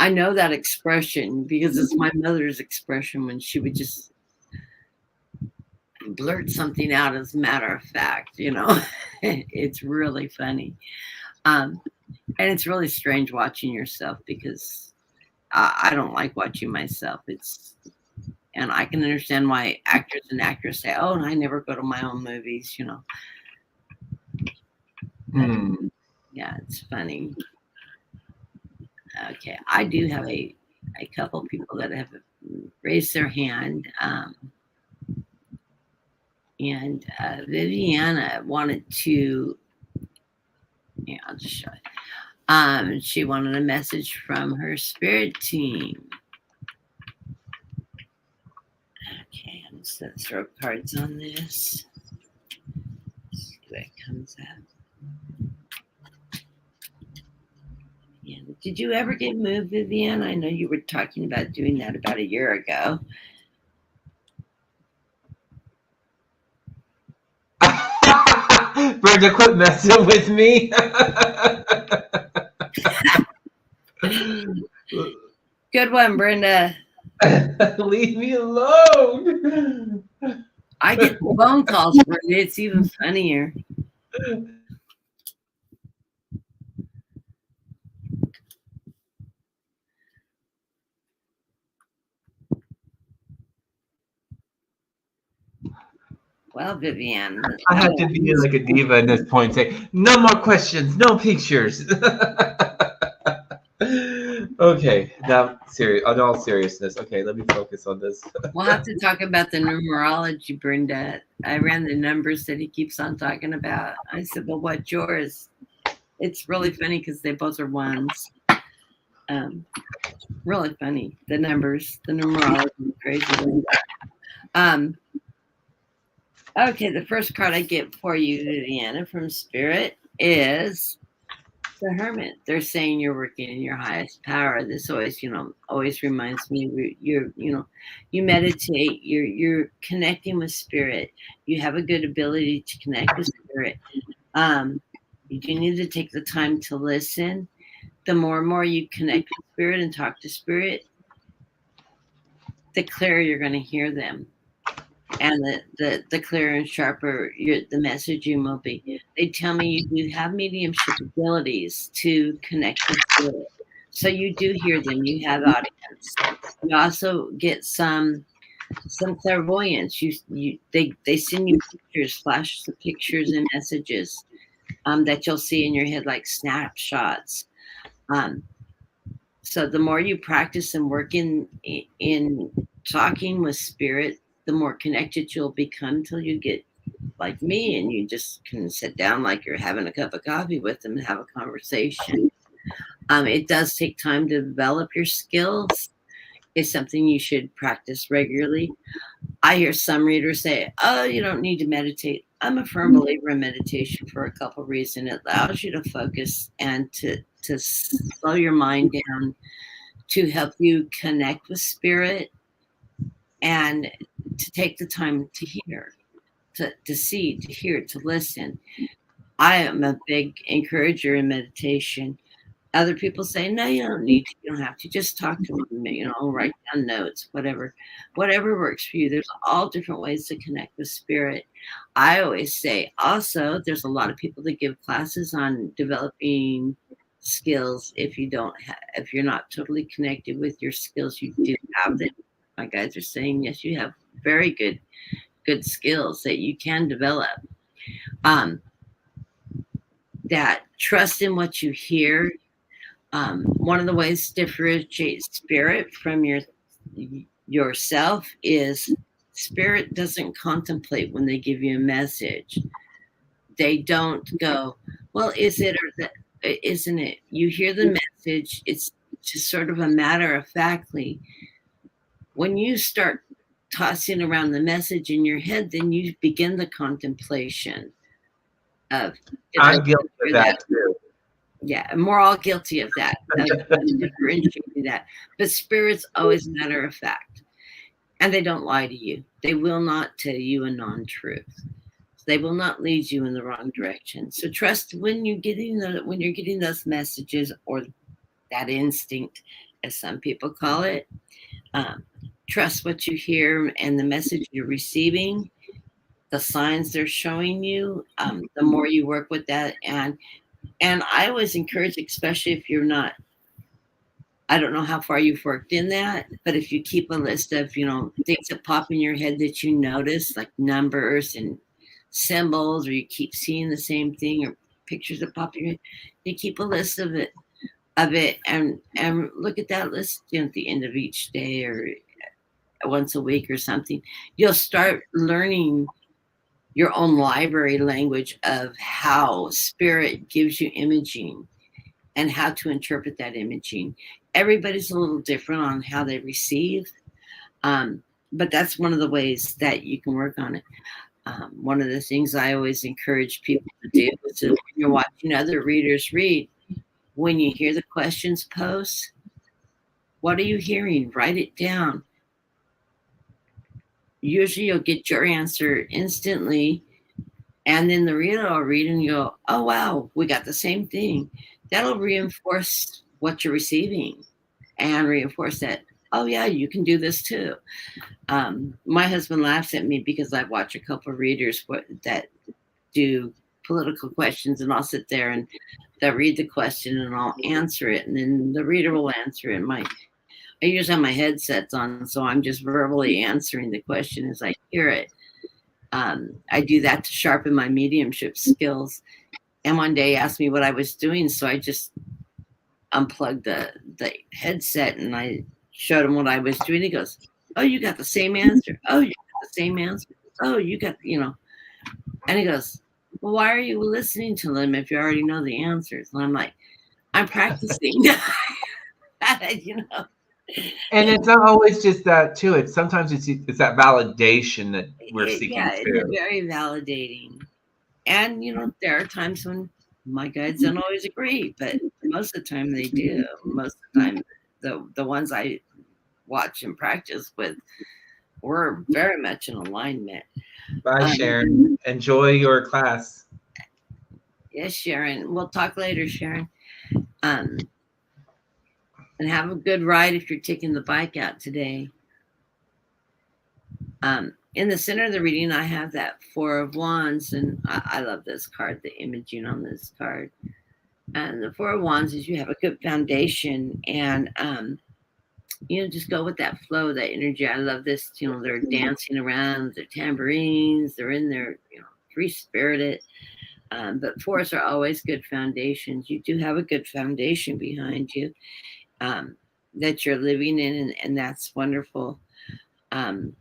I know that expression because it's my mother's expression when she would just blurt something out as a matter of fact. It's really funny. And it's really strange watching yourself because I don't like watching myself. And I can understand why actors and actresses say, "Oh, and I never go to my own movies," Yeah, it's funny. Okay, I do have a couple people that have raised their hand. And Viviana wanted to, I'll just show it. She wanted a message from her spirit team. Okay, I'm just going to throw cards on this. See what comes up. Yeah. Did you ever get moved, Viviana? I know you were talking about doing that about a year ago. Brenda, quit messing with me. Good one, Brenda. Leave me alone. I get phone calls, Brenda. It's even funnier. Well, Vivian, I have to be like a diva at this point. Say no more questions, no pictures. Okay, now serious. On all seriousness, okay, let me focus on this. we'll have to talk about the numerology, Brenda. I ran the numbers that he keeps on talking about. I said, well, what's yours? It's really funny because they both are ones. Um, really funny. The numbers, the numerology, crazy. Um, okay, the first card I get for you, Viviana, from Spirit is the Hermit. They're saying you're working in your highest power. This always, always reminds me you meditate, you're connecting with Spirit. You have a good ability to connect with Spirit. You do need to take the time to listen. The more and more you connect with Spirit and talk to Spirit, the clearer you're going to hear them, and the clearer and sharper the messaging will be. They tell me you have mediumship abilities to connect with Spirit, so you do hear them. You have audience. You also get some clairvoyance. They send you pictures, flash the pictures and messages that you'll see in your head like snapshots. So the more you practice and work in talking with Spirit, the more connected you'll become till you get like me and you just can sit down like you're having a cup of coffee with them and have a conversation. It does take time to develop your skills. It's something you should practice regularly. I hear some readers say, oh, you don't need to meditate. I'm a firm believer in meditation for a couple of reasons. It allows you to focus and to slow your mind down, to help you connect with Spirit, and to take the time to hear, to see, to hear, to listen. I am a big encourager in meditation. Other people say, no, you don't need to. You don't have to. Just talk to them, write down notes, whatever works for you. There's all different ways to connect with Spirit. I always say also, there's a lot of people that give classes on developing skills. If you're not totally connected with your skills, you do have them. My guys are saying, yes, you have very good skills that you can develop. That trust in what you hear. One of the ways to differentiate Spirit from yourself is Spirit doesn't contemplate when they give you a message. They don't go, well, is it or that? Isn't it? You hear the message. It's just sort of a matter of factly. When you start tossing around the message in your head, then you begin the contemplation of. I'm guilty of that too. Yeah, and we're all guilty of that. Differentiating that. But Spirit's always a matter of fact. And they don't lie to you. They will not tell you a non-truth. They will not lead you in the wrong direction. So trust when you're getting those messages, or that instinct, as some people call it. Trust what you hear and the message you're receiving, the signs they're showing you. The more you work with that, and I always encourage, especially if you're not, I don't know how far you've worked in that, but if you keep a list of, things that pop in your head that you notice, like numbers and symbols, or you keep seeing the same thing, or pictures that pop in your head, you keep a list of it and look at that list at the end of each day or once a week or something. You'll start learning your own library language of how Spirit gives you imaging and how to interpret that imaging. Everybody's a little different on how they receive, but that's one of the ways that you can work on it. One of the things I always encourage people to do is when you're watching other readers read, when you hear the questions posed, what are you hearing? Write it down. Usually you'll get your answer instantly, and then the reader will read and you go, oh, wow, we got the same thing. That'll reinforce what you're receiving and reinforce that, oh, yeah, you can do this too. My husband laughs at me because I watch a couple of readers that do political questions, and I'll sit there and they'll read the question and I'll answer it, and then the reader will answer it. I usually have my headsets on, so I'm just verbally answering the question as I hear it. I do that to sharpen my mediumship skills. And one day he asked me what I was doing, so I just unplugged the headset and I showed him what I was doing. He goes, "Oh, you got the same answer. Oh, you got the same answer. Oh, you got, you know." And he goes, "Well, why are you listening to them if you already know the answers?" And I'm like, "I'm practicing." You know. And it's not always just that too. It's sometimes it's that validation that we're seeking Yeah, it's too. very validating. And there are times when my guides don't always agree, but most of the time they do. Most of the time, the ones I watch and practice with, we're very much in alignment. Bye, Um, Sharon. Enjoy your class. yes, Sharon. We'll talk later, Sharon. Um, and have a good ride if you're taking the bike out today. In the center of the reading, I have that Four of Wands, and I love this card, the imaging on this card. And the Four of Wands is you have a good foundation, and just go with that flow, that energy. I love this. They're dancing around, their tambourines, they're in their, free spirited. But fours are always good foundations. You do have a good foundation behind you um, that you're living in, and that's wonderful. Um,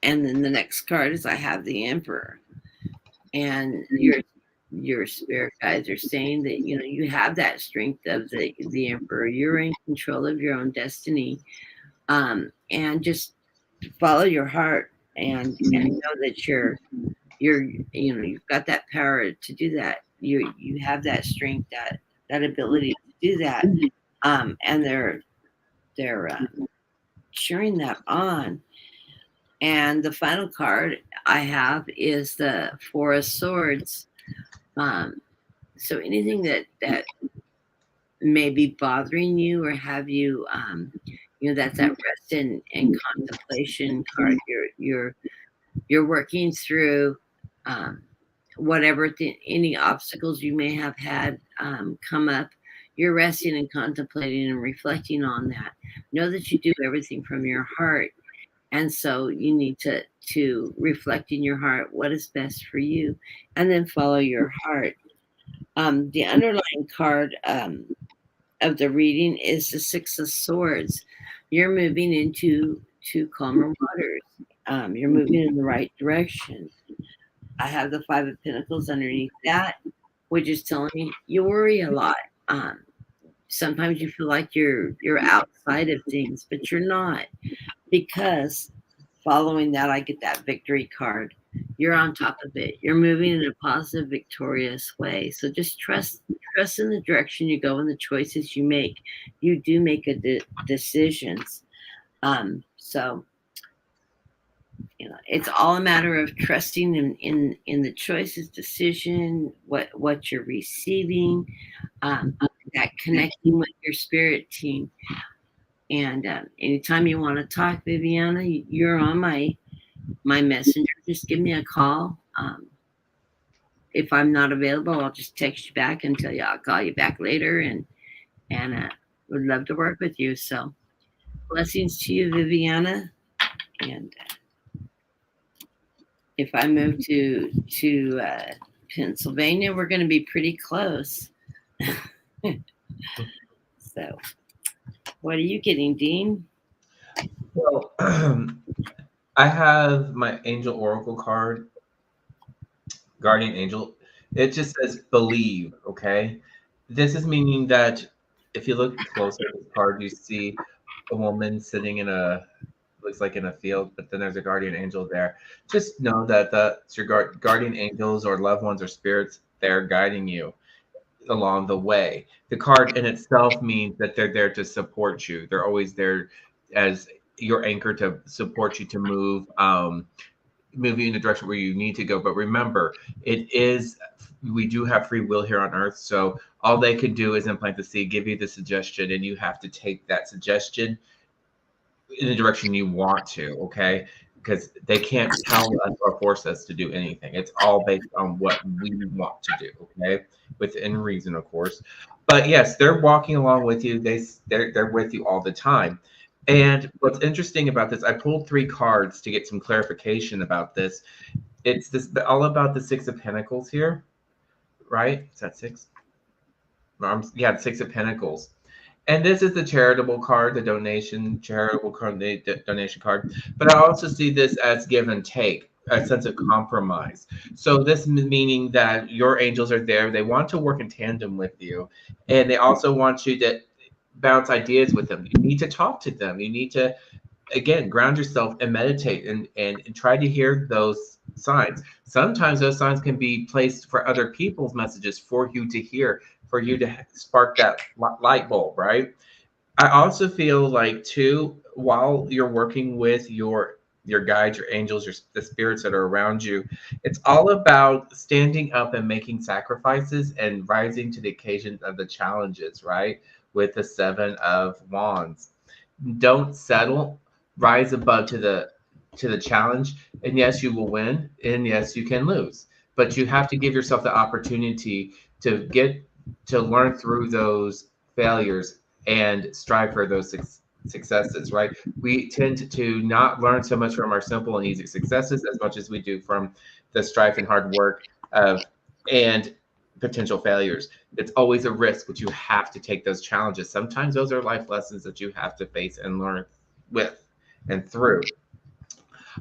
and then the next card is I have the Emperor, and your spirit guides are saying that you have that strength of the Emperor. You're in control of your own destiny, and just follow your heart and know that you've got that power to do that. You have that strength, that ability to do that, and they're cheering that on. And the final card I have is the Four of Swords. So anything that may be bothering you or have you, that's that rest and contemplation card. You're working through whatever any obstacles you may have had come up. You're resting and contemplating and reflecting on that. Know that you do everything from your heart, and so you need to reflect in your heart what is best for you, and then follow your heart. The underlying card of the reading is the Six of Swords. You're moving into calmer waters. You're moving in the right direction. I have the Five of Pentacles underneath that, which is telling me you worry a lot. Um, Sometimes you feel like you're outside of things, but you're not, because following that, I get that victory card. You're on top of it. You're moving in a positive, victorious way. So just trust in the direction you go and the choices you make. You do make decisions. So it's all a matter of trusting in the choices, decision, what you're receiving, that connecting with your spirit team. And anytime you want to talk, Viviana, you're on my messenger. Just give me a call. If I'm not available, I'll just text you back and tell you I'll call you back later, and would love to work with you. So blessings to you, Viviana. And if I move to Pennsylvania, we're going to be pretty close. So, what are you getting, Dean? Well, I have my Angel Oracle card, Guardian Angel. It just says believe, okay? This is meaning that if you look closer at this card, you see a woman sitting in looks like in a field, but then there's a guardian angel there. Just know that that's your guardian angels or loved ones or spirits. They're guiding you along the way. The card in itself means that they're there to support you. They're always there as your anchor to support you to move you in the direction where you need to go. But remember, we do have free will here on earth. So all they can do is implant the seed, give you the suggestion, and you have to take that suggestion in the direction you want to, okay? Because they can't tell us or force us to do anything. It's all based on what we want to do, okay? Within reason, of course. But yes, they're walking along with you. They're with you all the time. And what's interesting about this, I pulled 3 cards to get some clarification about this. It's this all about the Six of Pentacles here, right? Is that 6? Yeah, the Six of Pentacles. And this is the charitable card, the charitable card, the donation card. But I also see this as give and take, a sense of compromise. So this meaning that your angels are there. They want to work in tandem with you. And they also want you to bounce ideas with them. You need to talk to them. You need to, again, ground yourself and meditate and try to hear those signs. Sometimes those signs can be placed for other people's messages for you to hear, for you to spark that light bulb, right? I also feel like too, while you're working with your guides, your angels, the spirits that are around you, it's all about standing up and making sacrifices and rising to the occasion of the challenges, right? With the 7 of Wands, don't settle, rise above to the challenge, and yes, you will win, and yes, you can lose, but you have to give yourself the opportunity to get to learn through those failures and strive for those successes, right? We tend to not learn so much from our simple and easy successes as much as we do from the strife and hard work of and potential failures. It's always a risk, but you have to take those challenges. Sometimes those are life lessons that you have to face and learn with and through.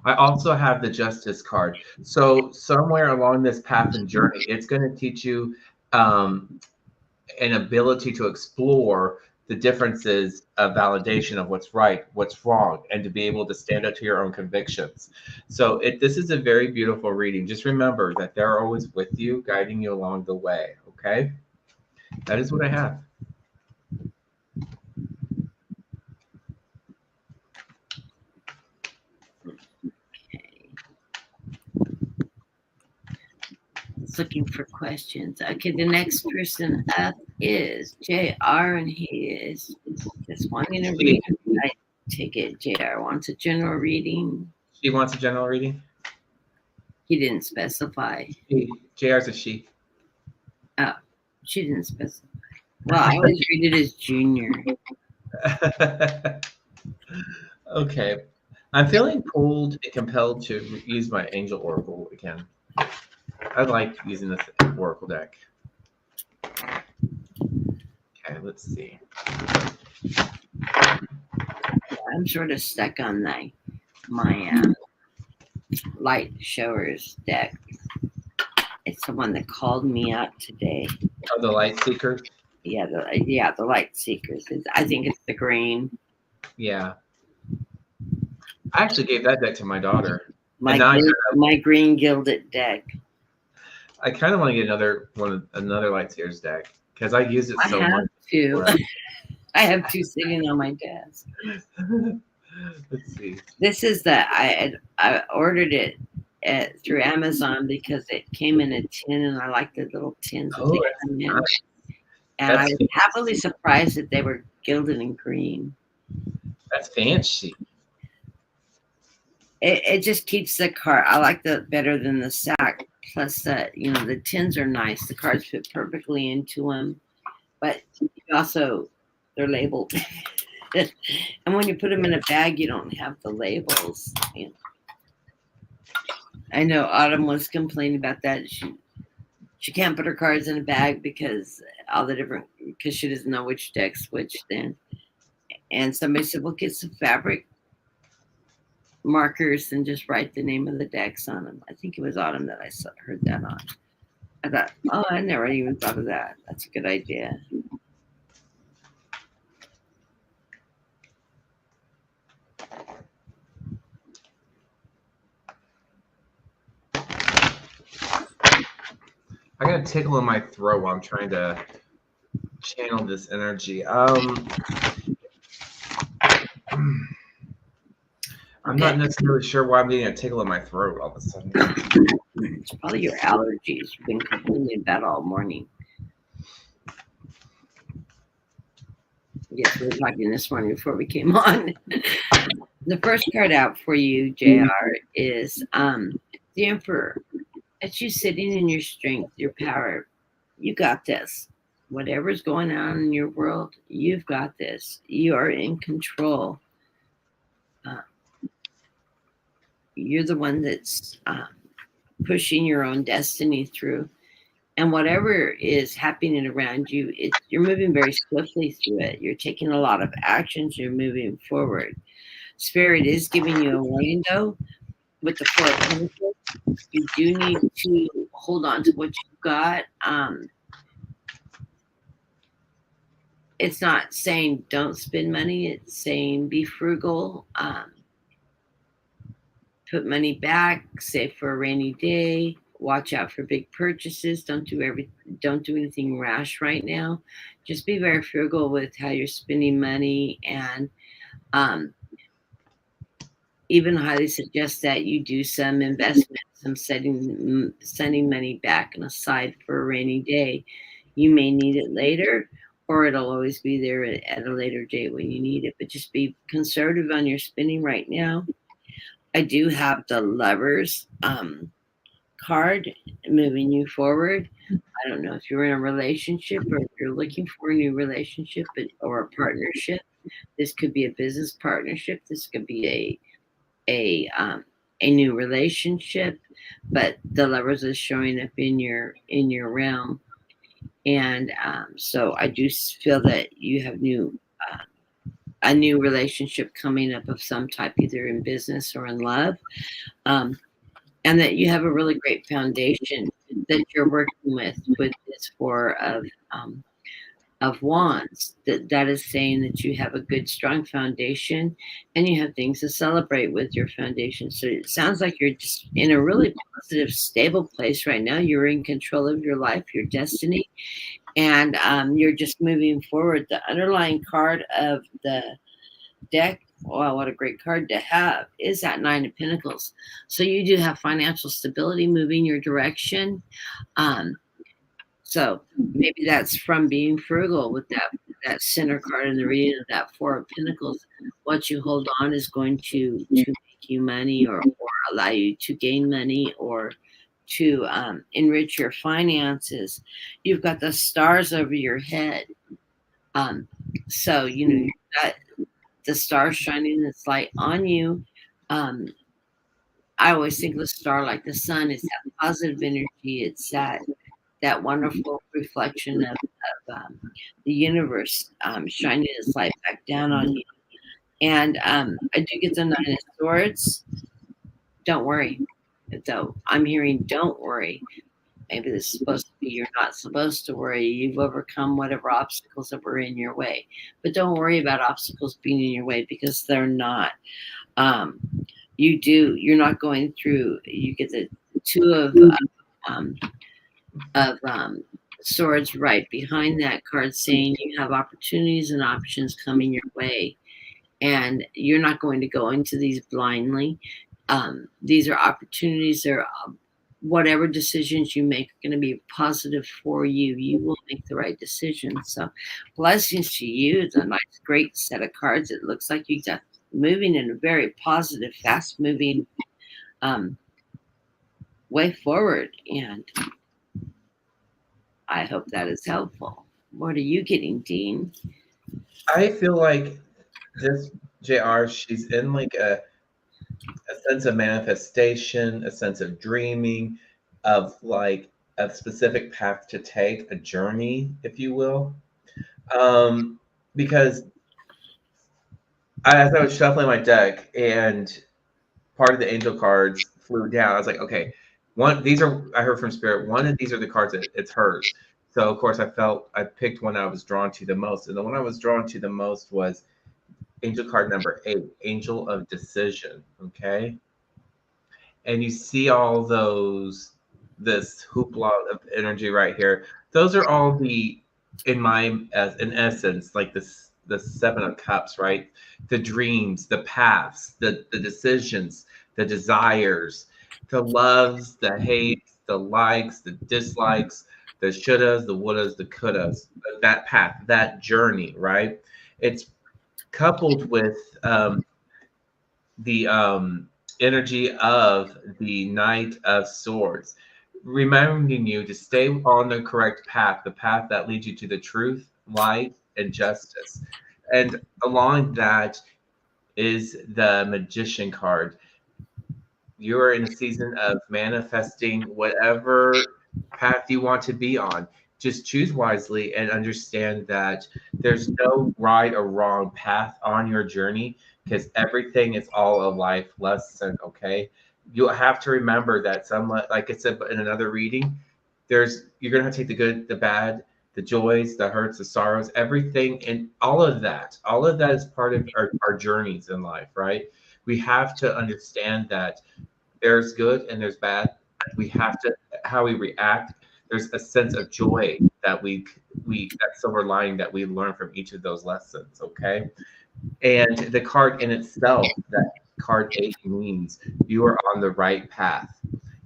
I also have the Justice card. So somewhere along this path and journey, it's going to teach you um, an ability to explore the differences of validation of what's right, what's wrong, and to be able to stand up to your own convictions. So this is a very beautiful reading. Just remember that they're always with you, guiding you along the way. Okay, that is what I have. Looking for questions. Okay, the next person up is JR, and he is just wanting to read. I take it JR wants a general reading. She wants a general reading? He didn't specify. JR's a she. Oh, she didn't specify. Well, I always read it as junior. Okay. I'm feeling pulled and compelled to use my Angel Oracle again. I like using this Oracle deck. Okay, let's see. I'm sort of stuck on my light showers deck. It's the one that called me up today. Oh, the Light Seekers? Yeah, the Light Seekers. I think it's the green. Yeah. I actually gave that deck to my daughter. My green gilded deck. I kind of want to get another Light Seekers deck because I use it so much. Two. I have 2 sitting on my desk. Let's see. This is I ordered it through Amazon because it came in a tin, and I like the little tins that they come in. Nice. And I was happily surprised that they were gilded in green. That's fancy. It just keeps the card. I like that better than the sack. Plus, the tins are nice. The cards fit perfectly into them, but also they're labeled. And when you put them in a bag, you don't have the labels. I know Autumn was complaining about that. She can't put her cards in a bag because she doesn't know which deck's which then. And somebody said, well, get some fabric markers and just write the name of the decks on them. I think it was Autumn that I heard that on. I thought, oh, I never even thought of that. That's a good idea. I got a tickle in my throat while I'm trying to channel this energy. I'm not necessarily sure why I'm getting a tickle in my throat all of a sudden. It's probably your allergies. You've been complaining about all morning. Yes, we were talking this morning before we came on. The first card out for you, JR, is the Emperor. That's you sitting in your strength, your power. You got this. Whatever's going on in your world, you've got this. You are in control. uh, you're the one that's pushing your own destiny through. And whatever is happening around you, you're moving very swiftly through it. You're taking a lot of actions. You're moving forward. Spirit is giving you a window with the Four of Pentacles. You do need to hold on to what you've got. It's not saying don't spend money. It's saying be frugal. Put money back. Save for a rainy day. Watch out for big purchases. Don't do anything rash right now. Just be very frugal with how you're spending money, and um, even highly suggest that you do some investment, some sending money back and aside for a rainy day. You may need it later, or it'll always be there at a later date when you need it. But just be conservative on your spending right now. I do have the Lovers card moving you forward. I don't know if you're in a relationship or if you're looking for a new relationship or a partnership. This could be a business partnership. This could be a new relationship, but the Lovers is showing up in your realm, and so I do feel that you have a new relationship coming up of some type, either in business or in love. And that you have a really great foundation that you're working with this Four of Wands. That is saying that you have a good, strong foundation, and you have things to celebrate with your foundation. So it sounds like you're just in a really positive, stable place right now. You're in control of your life, your destiny, and you're just moving forward. The underlying card of the deck, wow, what a great card to have, is that Nine of Pentacles. So you do have financial stability moving your direction. So maybe that's from being frugal with that center card in the reading of that Four of Pentacles. What you hold on is going to make you money, or allow you to gain money, or to enrich your finances. You've got the stars over your head. So, you've got the stars shining this light on you. I always think of the star like the sun. It's that positive energy. It's that wonderful reflection of the universe shining its light back down on you. And I do get the Nine of Swords. Don't worry. Though I'm hearing don't worry. Maybe this is supposed to be you're not supposed to worry. You've overcome whatever obstacles that were in your way. But don't worry about obstacles being in your way, because they're not. You're not going through. You get the Two of Swords right behind that card, saying you have opportunities and options coming your way, and you're not going to go into these blindly. These are opportunities. They're whatever decisions you make are going to be positive for you. You will make the right decision. So blessings to you. It's a nice, great set of cards. It looks like you got moving in a very positive, fast moving way forward. And I hope that is helpful. What are you getting, Dean? I feel like this JR, she's in like a sense of manifestation, a sense of dreaming, of like a specific path to take, a journey, if you will. Because as I was shuffling my deck and part of the angel cards flew down, I was like, okay, I heard from Spirit, one of these are the cards that it's hers. So of course I picked one I was drawn to the most. And the one I was drawn to the most was angel card number 8, Angel of Decision. Okay. And you see all this hoopla of energy right here. Those are all in essence, like the 7 of Cups, right? The dreams, the paths, the decisions, the desires, the loves, the hates, the likes, the dislikes, the shouldas, the wouldas, the couldas, that path, that journey, right? It's coupled with the energy of the Knight of Swords, reminding you to stay on the correct path, the path that leads you to the truth, light, and justice. And along that, is the Magician card. You're in a season of manifesting whatever path you want to be on. Just choose wisely and understand that there's no right or wrong path on your journey because everything is all a life lesson, okay? You'll have to remember that some, like I said in another reading, you're gonna have to take the good, the bad, the joys, the hurts, the sorrows, everything, and all of that. All of that is part of our journeys in life, right? We have to understand that there's good and there's bad. We have to how we react. There's a sense of joy that we that silver lining that we learn from each of those lessons. Okay, and the card in itself, that card 8 means you are on the right path.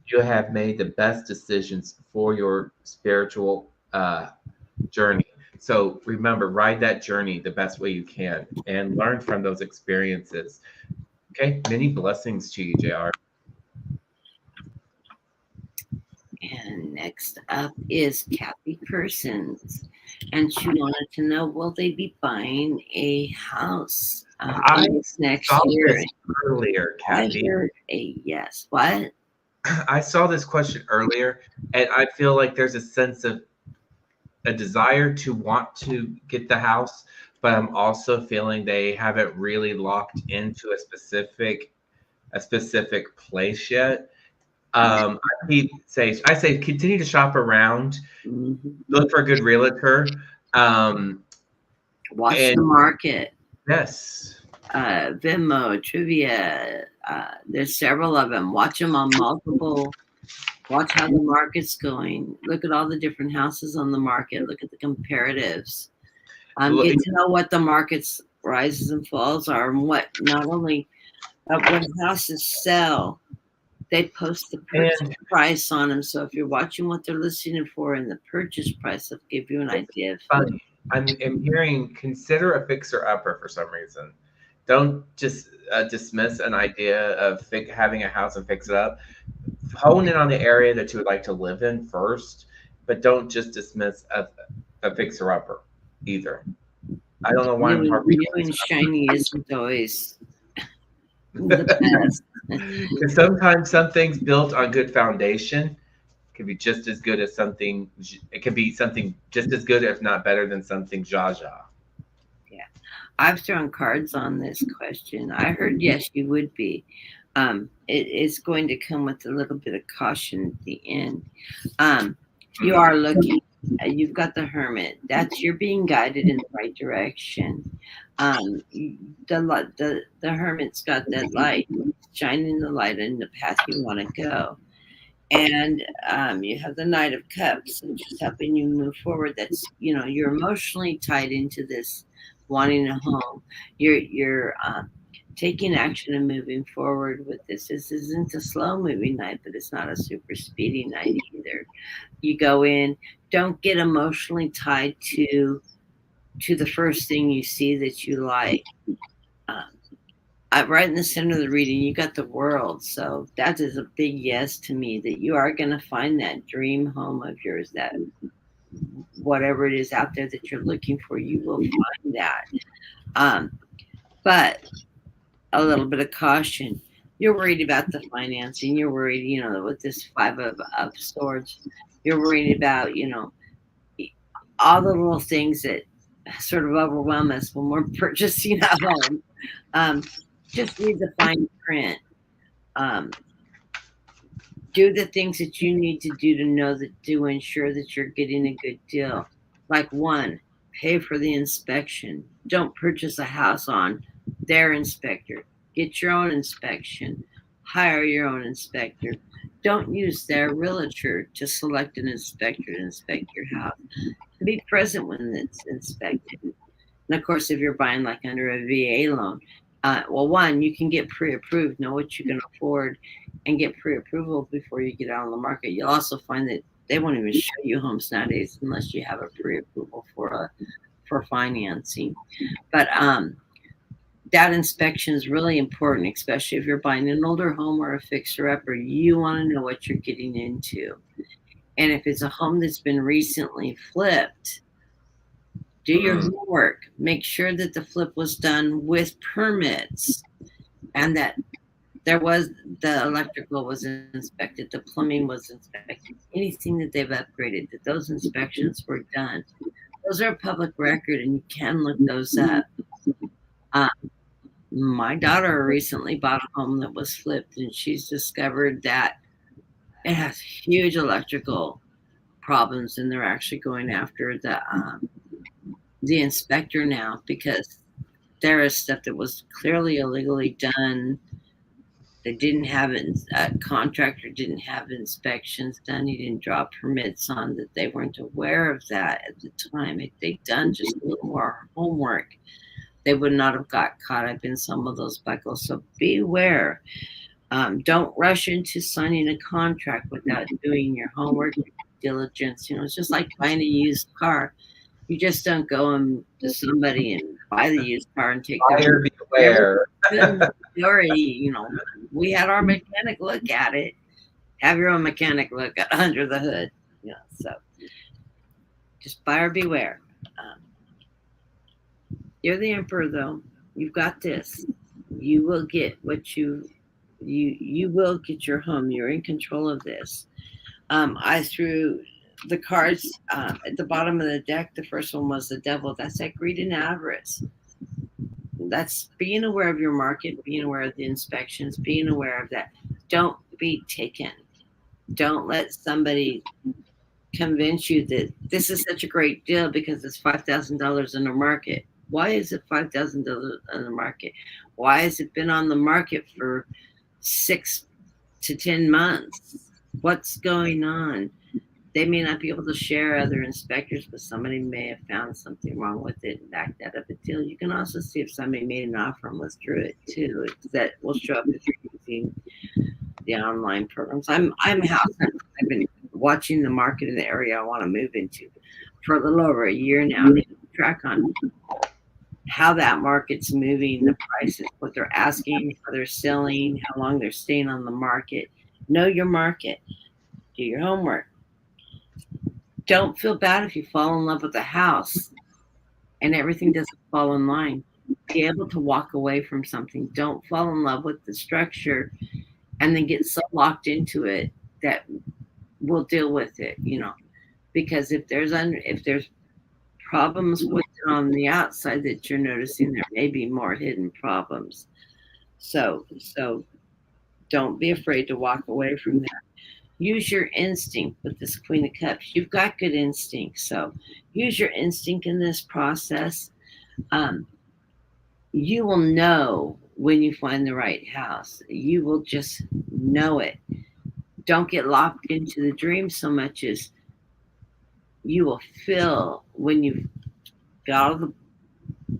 You have made the best decisions for your spiritual journey. So remember, ride that journey the best way you can and learn from those experiences. Okay, many blessings to you, JR. And next up is Kathy Persons. And she wanted to know, will they be buying a house I this next saw year? this earlier, I Kathy. heard a yes. What? I saw this question earlier, and I feel like there's a sense of a desire to want to get the house, but I'm also feeling they haven't really locked into a specific place yet. I say continue to shop around, look for a good realtor. Watch And the market. yes, Venmo, Trivia. There's several of them. Watch them on multiple. Watch how the market's going. Look at all the different houses on the market. Look at the comparatives. Get to know what the market's rises and falls are, and what not only when houses sell, they post the purchase price on them. So if you're watching what they're listing it for and the purchase price, it'll give you an idea. Funny. I'm hearing consider a fixer upper for some reason. Don't just dismiss an idea of having a house and fix it up. Hone in on the area that you would like to live in first, but don't just dismiss a fixer upper either. I don't know why I'm New and shiny isn't always the best. Because sometimes something's built on good foundation can be just as good as something. It can be something just as good, if not better, than something Jaja. Yeah, I've thrown cards on this question. I heard yes, you would be. It is going to come with a little bit of caution at the end. You are looking. You've got the Hermit. You're being guided in the right direction. The Hermit's got that light, shining the light in the path you want to go. And you have the Knight of Cups, which is helping you move forward. That's you're emotionally tied into this, wanting a home. You're taking action and moving forward with this. This isn't a slow moving night, but it's not a super speedy night either. You go in, don't get emotionally tied to the first thing you see that you like. Right in the center of the reading, you got the World. So that is a big yes to me, that you are going to find that dream home of yours, that whatever it is out there that you're looking for, you will find that. But a little bit of caution. You're worried about the financing. You're worried, with this Five of Swords, you're worried about, all the little things that sort of overwhelm us when we're purchasing a home. Just read the fine print. Do the things that you need to do to ensure that you're getting a good deal. Like, one, pay for the inspection. Don't purchase a house on their inspector. Get your own inspection. Hire your own inspector. Don't use their realtor to select an inspector to inspect your house. Be present when it's inspected. And of course, if you're buying like under a VA loan, one, you can get pre-approved, know what you can afford, and get pre-approval before you get out on the market. You'll also find that they won't even show you homes nowadays unless you have a pre-approval for financing. But that inspection is really important, especially if you're buying an older home or a fixer-upper. You want to know what you're getting into. And if it's a home that's been recently flipped, Do your homework. Make sure that the flip was done with permits and that there was the electrical was inspected, the plumbing was inspected, anything that they've upgraded, that those inspections were done. Those are public record and you can look those up. Uh, my daughter recently bought a home that was flipped and she's discovered that it has huge electrical problems and they're actually going after the inspector now because there is stuff that was clearly illegally done. They didn't have it. A contractor didn't have inspections done. He didn't draw permits on that. They weren't aware of that at the time. If they'd done just a little more homework, they would not have got caught up in some of those buckles. So beware. Don't rush into signing a contract without doing your homework, your diligence. You know, it's just like buying a used car. You just don't go to somebody and buy the used car and take Buyer beware. you already, you know, we had our mechanic look at it. Have your own mechanic look at under the hood. You know, so just buyer beware. You're the emperor, though. You've got this. You will get what you will get your home. You're in control of this. I threw the cards at the bottom of the deck. The first one was the devil. That's that greed and avarice. That's being aware of your market, being aware of the inspections, being aware of that. Don't be taken. Don't let somebody convince you that this is such a great deal because it's $5,000 in the market. Why is it $5,000 in the market? Why has it been on the market for 6 to 10 months? What's going on? They may not be able to share other inspectors, but somebody may have found something wrong with it and backed that up a deal. You can also see if somebody made an offer and withdrew it too. That will show up if you're using the online programs. I'm a house hunter. I've been watching the market in the area I want to move into for a little over a year now. To keep track on how that market's moving, the prices, what they're asking, how they're selling, how long they're staying on the market. Know your market. Do your homework. Don't feel bad if you fall in love with a house and everything doesn't fall in line. Be able to walk away from something. Don't fall in love with the structure and then get so locked into it that we'll deal with it, you know. Because if there's problems with it on the outside that you're noticing, there may be more hidden problems. So don't be afraid to walk away from that. Use your instinct with this Queen of Cups. You've got good instinct, so use your instinct in this process. You will know when you find the right house. You will just know it. Don't get locked into the dream so much as you will feel when you've got all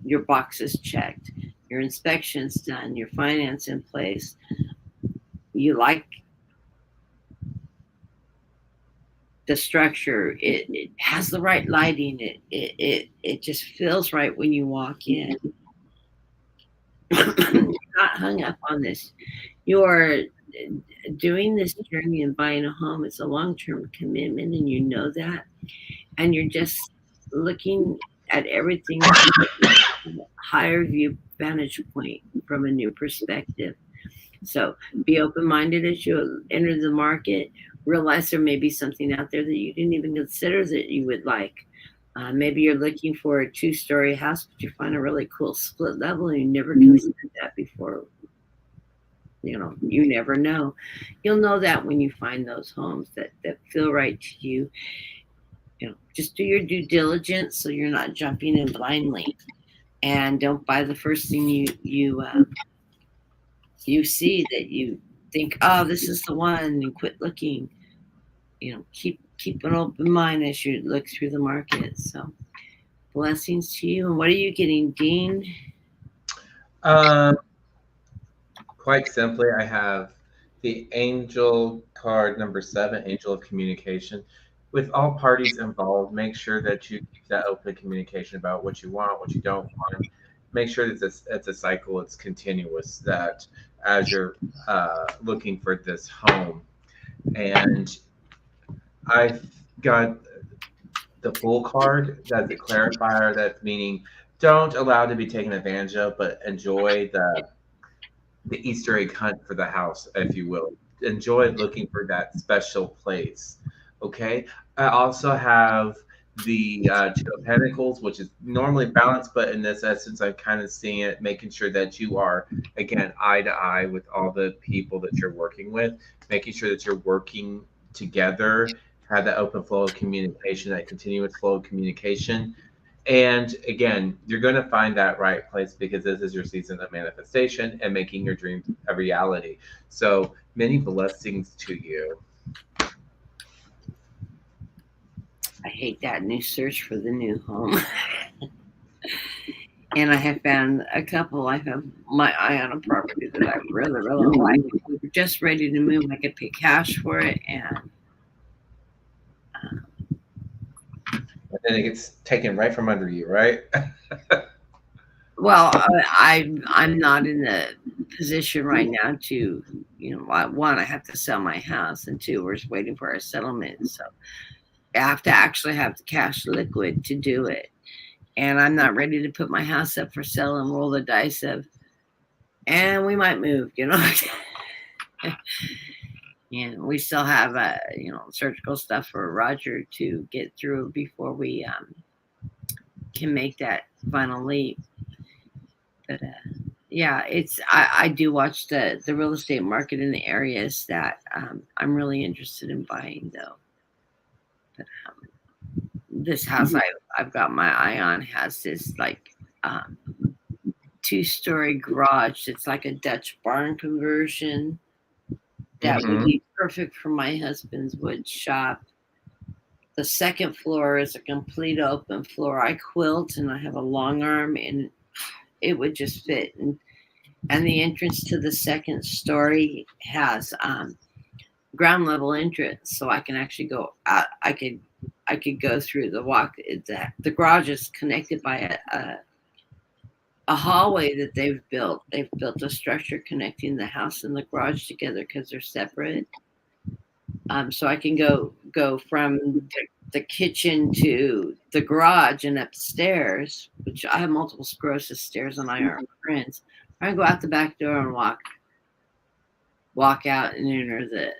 your boxes checked, your inspections done, your finance in place. You like the structure, it has the right lighting, it just feels right when you walk in. You're not hung up on this. You're doing this journey and buying a home. It's a long-term commitment and you know that, and you're just looking at everything from a higher view vantage point from a new perspective. So be open-minded as you enter the market. Realize there may be something out there that you didn't even consider that you would like. Maybe you're looking for a 2-story house, but you find a really cool split level and you never considered that before. You know, you never know. You'll know that when you find those homes that feel right to you. You know, just do your due diligence so you're not jumping in blindly, and don't buy the first thing you see that you think, oh, this is the one, and quit looking. You know, keep an open mind as you look through the market. So blessings to you. And what are you getting, Dean? Quite simply, I have the angel card number 7, angel of communication. With all parties involved, make sure that you keep that open communication about what you want, what you don't want. Make sure that it's a cycle, it's continuous, that as you're looking for this home. And I've got the Fool card. That's a clarifier. That's meaning don't allow to be taken advantage of, but enjoy the Easter egg hunt for the house, if you will. Enjoy looking for that special place. Okay. I also have the Two of Pentacles, which is normally balanced, but in this essence, I'm kind of seeing it, making sure that you are, again, eye to eye with all the people that you're working with, making sure that you're working together, have that open flow of communication, that continuous flow of communication. And again, you're going to find that right place because this is your season of manifestation and making your dreams a reality. So many blessings to you. I hate that new search for the new home. And I have found a couple. I have my eye on a property that I really, really like. We were just ready to move. I could pay cash for it, and And then it gets taken right from under you, right? well, I'm not in the position right now to, one, I have to sell my house, and two, we're just waiting for our settlement. So I have to actually have the cash liquid to do it. And I'm not ready to put my house up for sale and roll the dice of, and we might move, And we still have, surgical stuff for Roger to get through before we can make that final leap. But yeah, I do watch the real estate market in the areas that I'm really interested in buying, though. But this house I've got my eye on has this like 2-story garage. It's like a Dutch barn conversion. That would be perfect for my husband's wood shop. The second floor is a complete open floor. I quilt and I have a long arm, and it would just fit. And the entrance to the second story has ground level entrance, so I can actually go out. I could go through the walk. The garage is connected by a hallway that they've built. They've built a structure connecting the house and the garage together because they're separate. So I can go from the kitchen to the garage and upstairs, which I have multiple sclerosis stairs and I are friends. I can go out the back door and walk out and enter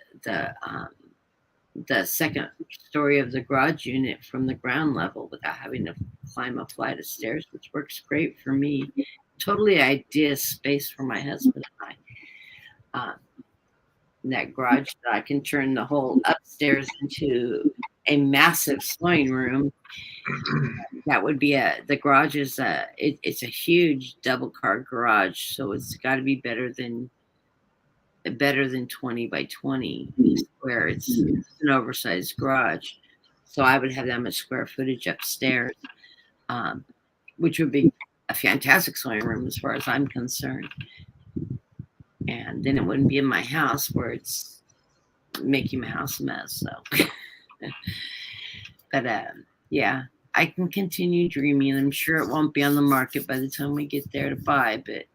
the second story of the garage unit from the ground level without having to climb a flight of stairs, which works great for me. Totally idea space for my husband and I. That garage that I can turn the whole upstairs into a massive sewing room. That would be the garage is it's a huge double car garage, so it's got to be better than 20 by 20 square. It's an oversized garage, so I would have that much square footage upstairs, which would be a fantastic sewing room as far as I'm concerned. And then it wouldn't be in my house where it's making my house a mess. So, but yeah, I can continue dreaming. I'm sure it won't be on the market by the time we get there to buy, but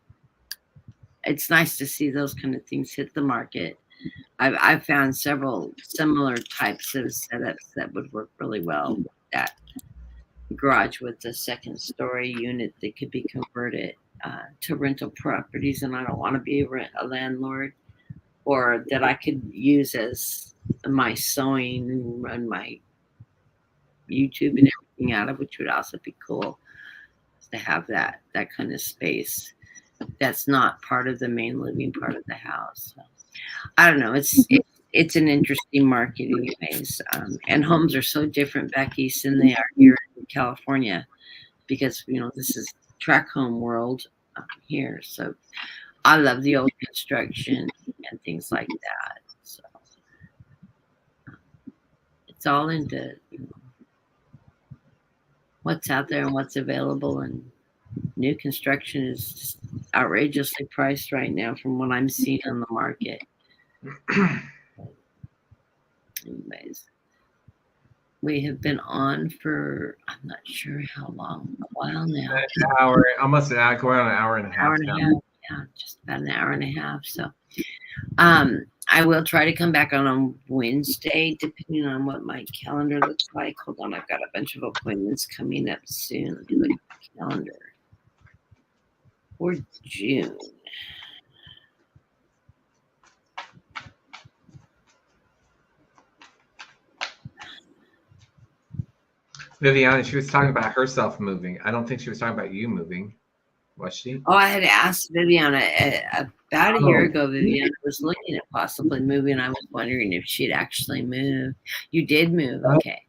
it's nice to see those kind of things hit the market. I've found several similar types of setups that would work really well. That garage with the second story unit that could be converted to rental properties, and I don't want to be a landlord, or that I could use as my sewing and run my YouTube and everything out of, which would also be cool to have that kind of space that's not part of the main living part of the house. So, I don't know. It's an interesting market anyways. And homes are so different back east than they are here in California because, this is tract home world here. So I love the old construction and things like that. So it's all into what's out there and what's available, and new construction is just outrageously priced right now from what I'm seeing on the market. Anyways, we have been on for, I'm not sure how long, a while now. An hour, almost an hour, going on an hour and a half. Hour and a half, yeah, just about an hour and a half. So I will try to come back on Wednesday, depending on what my calendar looks like. Hold on, I've got a bunch of appointments coming up soon. Let me look at the calendar for June. Viviana, she was talking about herself moving. I don't think she was talking about you moving, was she? Oh, I had asked Viviana about a year Oh. ago. Viviana was looking at possibly moving. I was wondering if she'd actually moved. You did move, okay.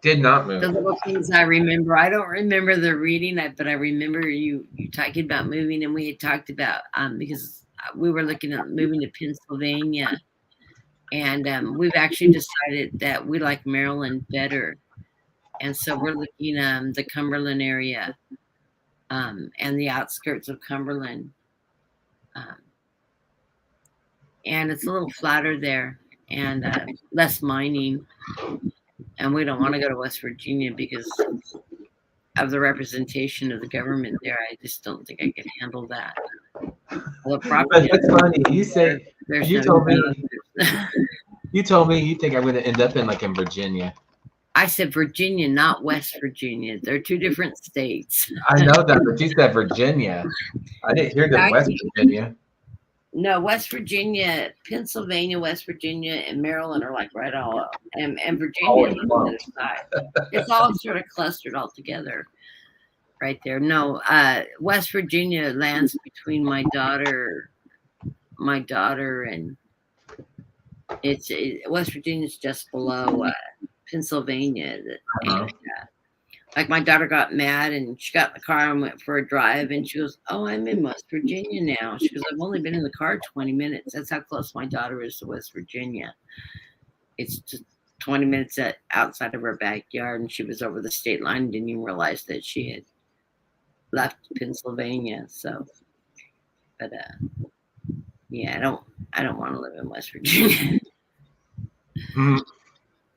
Did not The move. little things I remember. I don't remember the reading, but I remember you talking about moving, and we had talked about because we were looking at moving to Pennsylvania, and we've actually decided that we like Maryland better, and so we're looking the Cumberland area, and the outskirts of Cumberland, and it's a little flatter there and less mining, and we don't want to go to West Virginia because of the representation of the government there. I just don't think I could handle that. Well, But it's funny. You say there's you no told me you told me you think I'm going to end up in Virginia. I said Virginia, not West Virginia. They're two different states. I know that, but you said Virginia. I didn't hear the West Virginia. No, West Virginia, Pennsylvania, West Virginia, and Maryland are like right all up. And Virginia is on the other side. It's all sort of clustered all together right there. No, West Virginia lands between my daughter and West Virginia's just below Pennsylvania. And, like my daughter got mad and she got in the car and went for a drive and she goes, "Oh, I'm in West Virginia now." She goes, "I've only been in the car 20 minutes. That's how close my daughter is to West Virginia. It's just 20 minutes outside of her backyard." And she was over the state line and didn't even realize that she had left Pennsylvania. So, but yeah, I don't want to live in West Virginia. Mm-hmm.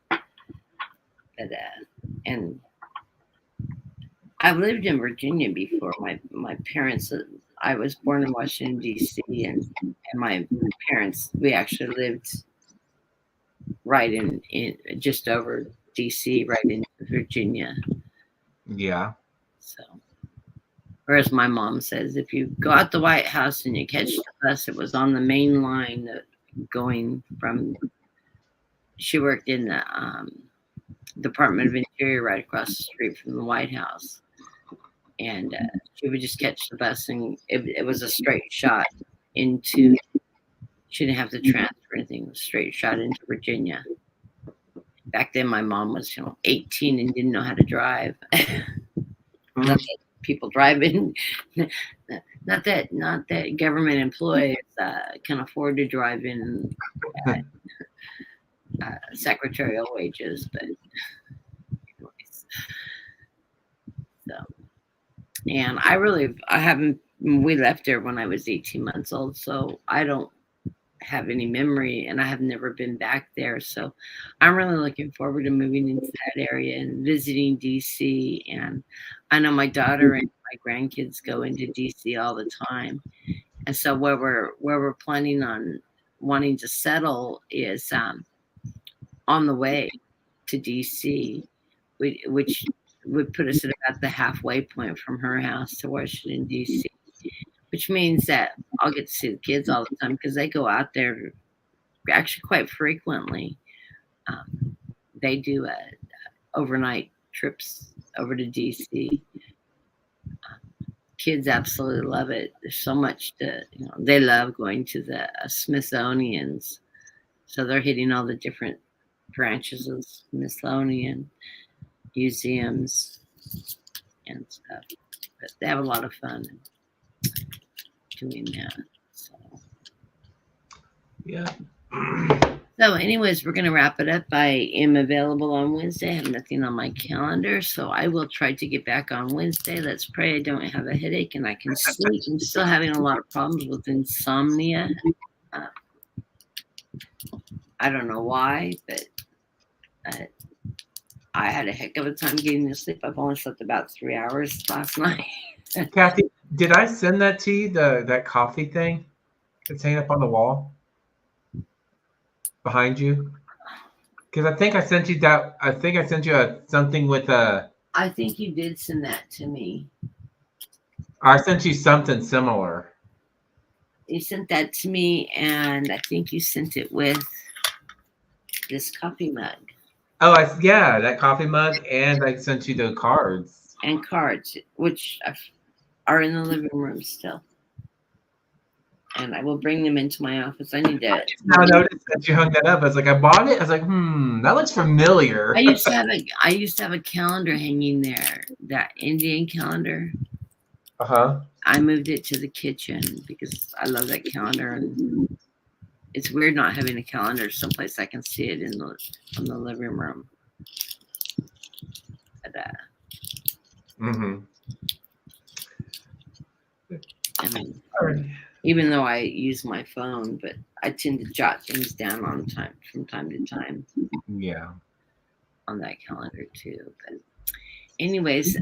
But and I've lived in Virginia before. My parents, I was born in Washington, D.C., and my parents, we actually lived right in just over D.C., right in Virginia. Yeah. So, whereas my mom says, if you go out the White House and you catch the bus, it was on the main line going from, she worked in the Department of Interior right across the street from the White House. And she would just catch the bus, and it was a straight shot into. She didn't have to transfer anything; it was a straight shot into Virginia. Back then, my mom was 18 and didn't know how to drive. Not that people driving, not that government employees can afford to drive in secretarial wages, but anyways. So. And I haven't, we left there when I was 18 months old, so I don't have any memory and I have never been back there. So I'm really looking forward to moving into that area and visiting DC. And I know my daughter and my grandkids go into DC all the time. And so where we're planning on wanting to settle is on the way to DC, which would put us at about the halfway point from her house to Washington, D.C., which means that I'll get to see the kids all the time because they go out there actually quite frequently. They do overnight trips over to D.C. Kids absolutely love it. There's so much they love going to the Smithsonian's. So they're hitting all the different branches of Smithsonian museums and stuff, but they have a lot of fun doing that. So yeah. So anyways, we're gonna wrap it up. I am available on Wednesday. I have nothing on my calendar, so I will try to get back on Wednesday. Let's pray I don't have a headache and I can sleep. I'm still having a lot of problems with insomnia. I don't know why, but I had a heck of a time getting to sleep. I've only slept about 3 hours last night. Kathy, did I send that to you, that coffee thing? It's hanging up on the wall behind you. Because I think I sent you that. I think I sent you something with a. I think you did send that to me. I sent you something similar. You sent that to me, and I think you sent it with this coffee mug Oh, yeah, that coffee mug, and I sent you the cards. and cards, which are in the living room still. And I will bring them into my office. I need to. I noticed that you hung that up. I was like, I bought it. I was like, that looks familiar. I used to have a calendar hanging there, that Indian calendar. Uh-huh. I moved it to the kitchen because I love that calendar, and it's weird not having a calendar someplace I can see it in the living room. But, I mean, even though I use my phone, but I tend to jot things down from time to time. Yeah. On that calendar too. But anyways,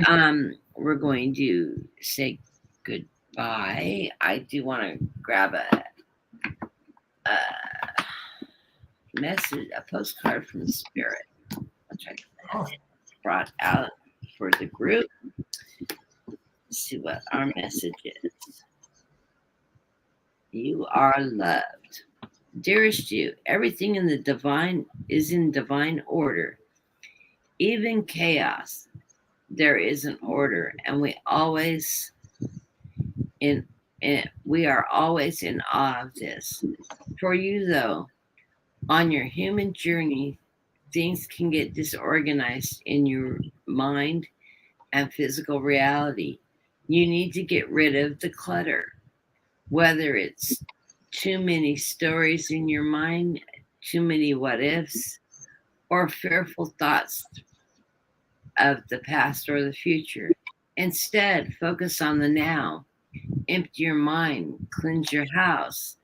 we're going to say goodbye. I do want to grab a message, a postcard from Spirit, which I brought out for the group. Let's see what our message is. You are loved. Dearest you, everything in the divine is in divine order. Even chaos, there is an order, and we are always in awe of this. For you, though, on your human journey, things can get disorganized in your mind and physical reality. You need to get rid of the clutter, whether it's too many stories in your mind, too many what ifs, or fearful thoughts of the past or the future. Instead, focus on the now. Empty your mind, cleanse your house,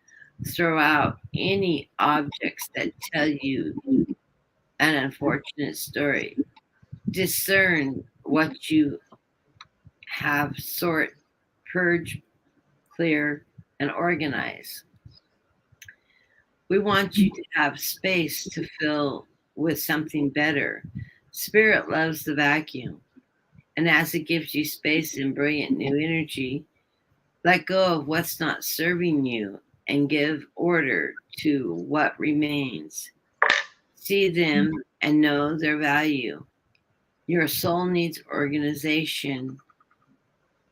throw out any objects that tell you an unfortunate story. Discern what you have, sort, purge, clear, and organize. We want you to have space to fill with something better. Spirit loves the vacuum. And as it gives you space and brilliant new energy, let go of what's not serving you and give order to what remains. See them and know their value. Your soul needs organization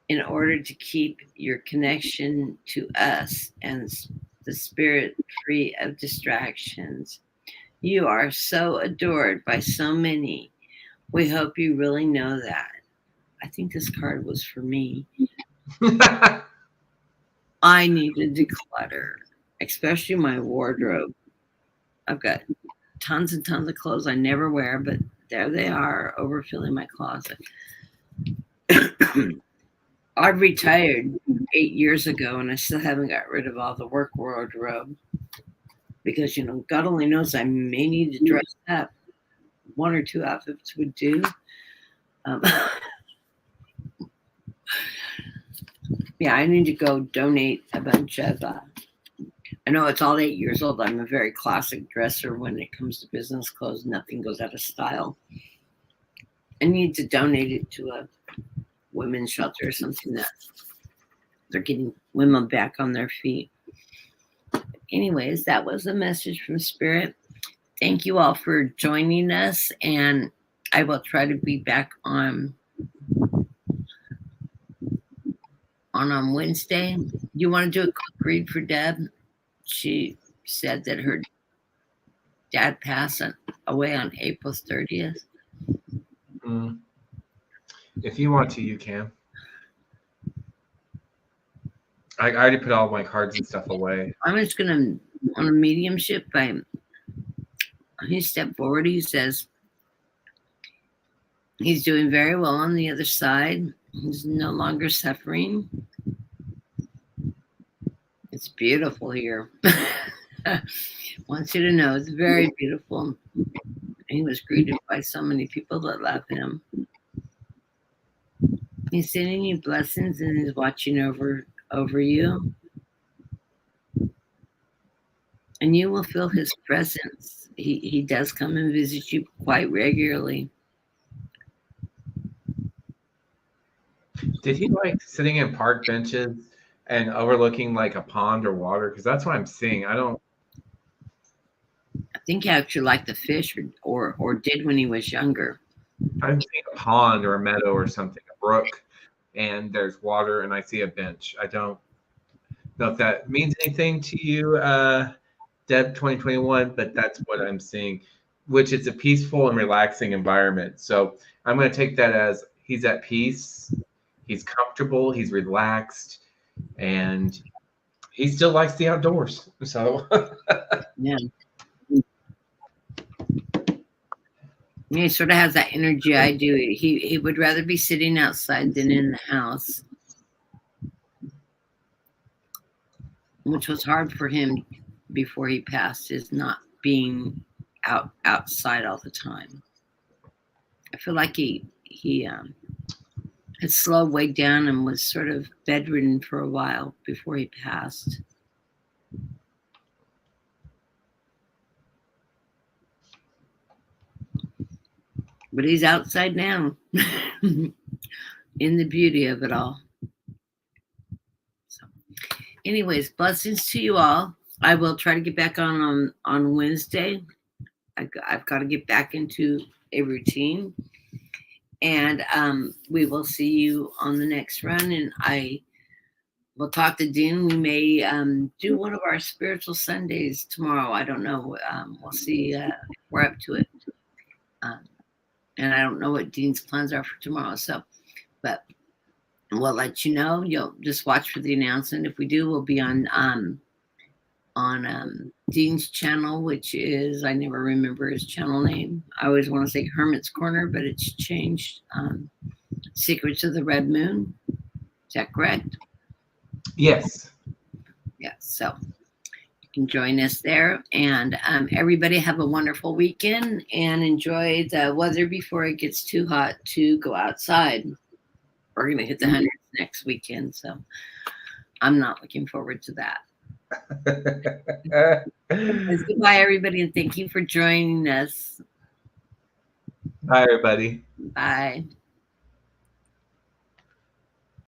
in order to keep your connection to us and the spirit free of distractions. You are so adored by so many. We hope you really know that. I think this card was for me. I need to declutter, especially my wardrobe. I've got tons and tons of clothes I never wear, but there they are, overfilling my closet. I retired 8 years ago, and I still haven't got rid of all the work wardrobe because, God only knows I may need to dress up. 1 or 2 outfits would do. Yeah, I need to go donate a bunch of. I know it's all 8 years old. I'm a very classic dresser when it comes to business clothes. Nothing goes out of style. I need to donate it to a women's shelter or something that they're getting women back on their feet. Anyways, that was a message from Spirit. Thank you all for joining us, and I will try to be back on Wednesday. You want to do a quick read for Deb? She said that her dad passed away on April 30th. If you want to, you can. I already put all my cards and stuff away. I'm just going to, on a mediumship, he stepped forward. He says he's doing very well on the other side. He's no longer suffering. It's beautiful here. Wants you to know it's very beautiful. He was greeted by so many people that love him. He's sending you blessings and is watching over you. And you will feel his presence. He does come and visit you quite regularly. Did he like sitting in park benches and overlooking like a pond or water? Because that's what I'm seeing. I don't. I think he actually liked the fish, or did when he was younger. I'm seeing a pond or a meadow or something, a brook, and there's water, and I see a bench. I don't know if that means anything to you, Deb 2021, but that's what I'm seeing, which is a peaceful and relaxing environment. So I'm going to take that as he's at peace, he's comfortable, he's relaxed, and he still likes the outdoors. So Yeah. He sort of has that energy I do. He would rather be sitting outside than in the house, which was hard for him before he passed, is not being outside all the time. I feel like he had slowed way down and was sort of bedridden for a while before he passed. But he's outside now in the beauty of it all. So, anyways, blessings to you all. I will try to get back on Wednesday. I've got to get back into a routine. And we will see you on the next run. And I will talk to Dean. We may do one of our spiritual Sundays tomorrow. I don't know. We'll see if we're up to it. And I don't know what Dean's plans are for tomorrow. So, but we'll let you know. You'll just watch for the announcement. If we do, we'll be on Dean's channel, which is, I never remember his channel name. I always want to say Hermit's Corner, but it's changed. Secrets of the Red Moon. Is that correct? yes. Yeah. So you can join us there. And everybody have a wonderful weekend and enjoy the weather before it gets too hot to go outside. We're going to hit the hundreds next weekend. So I'm not looking forward to that. Goodbye, everybody, and thank you for joining us. Bye, everybody. Bye.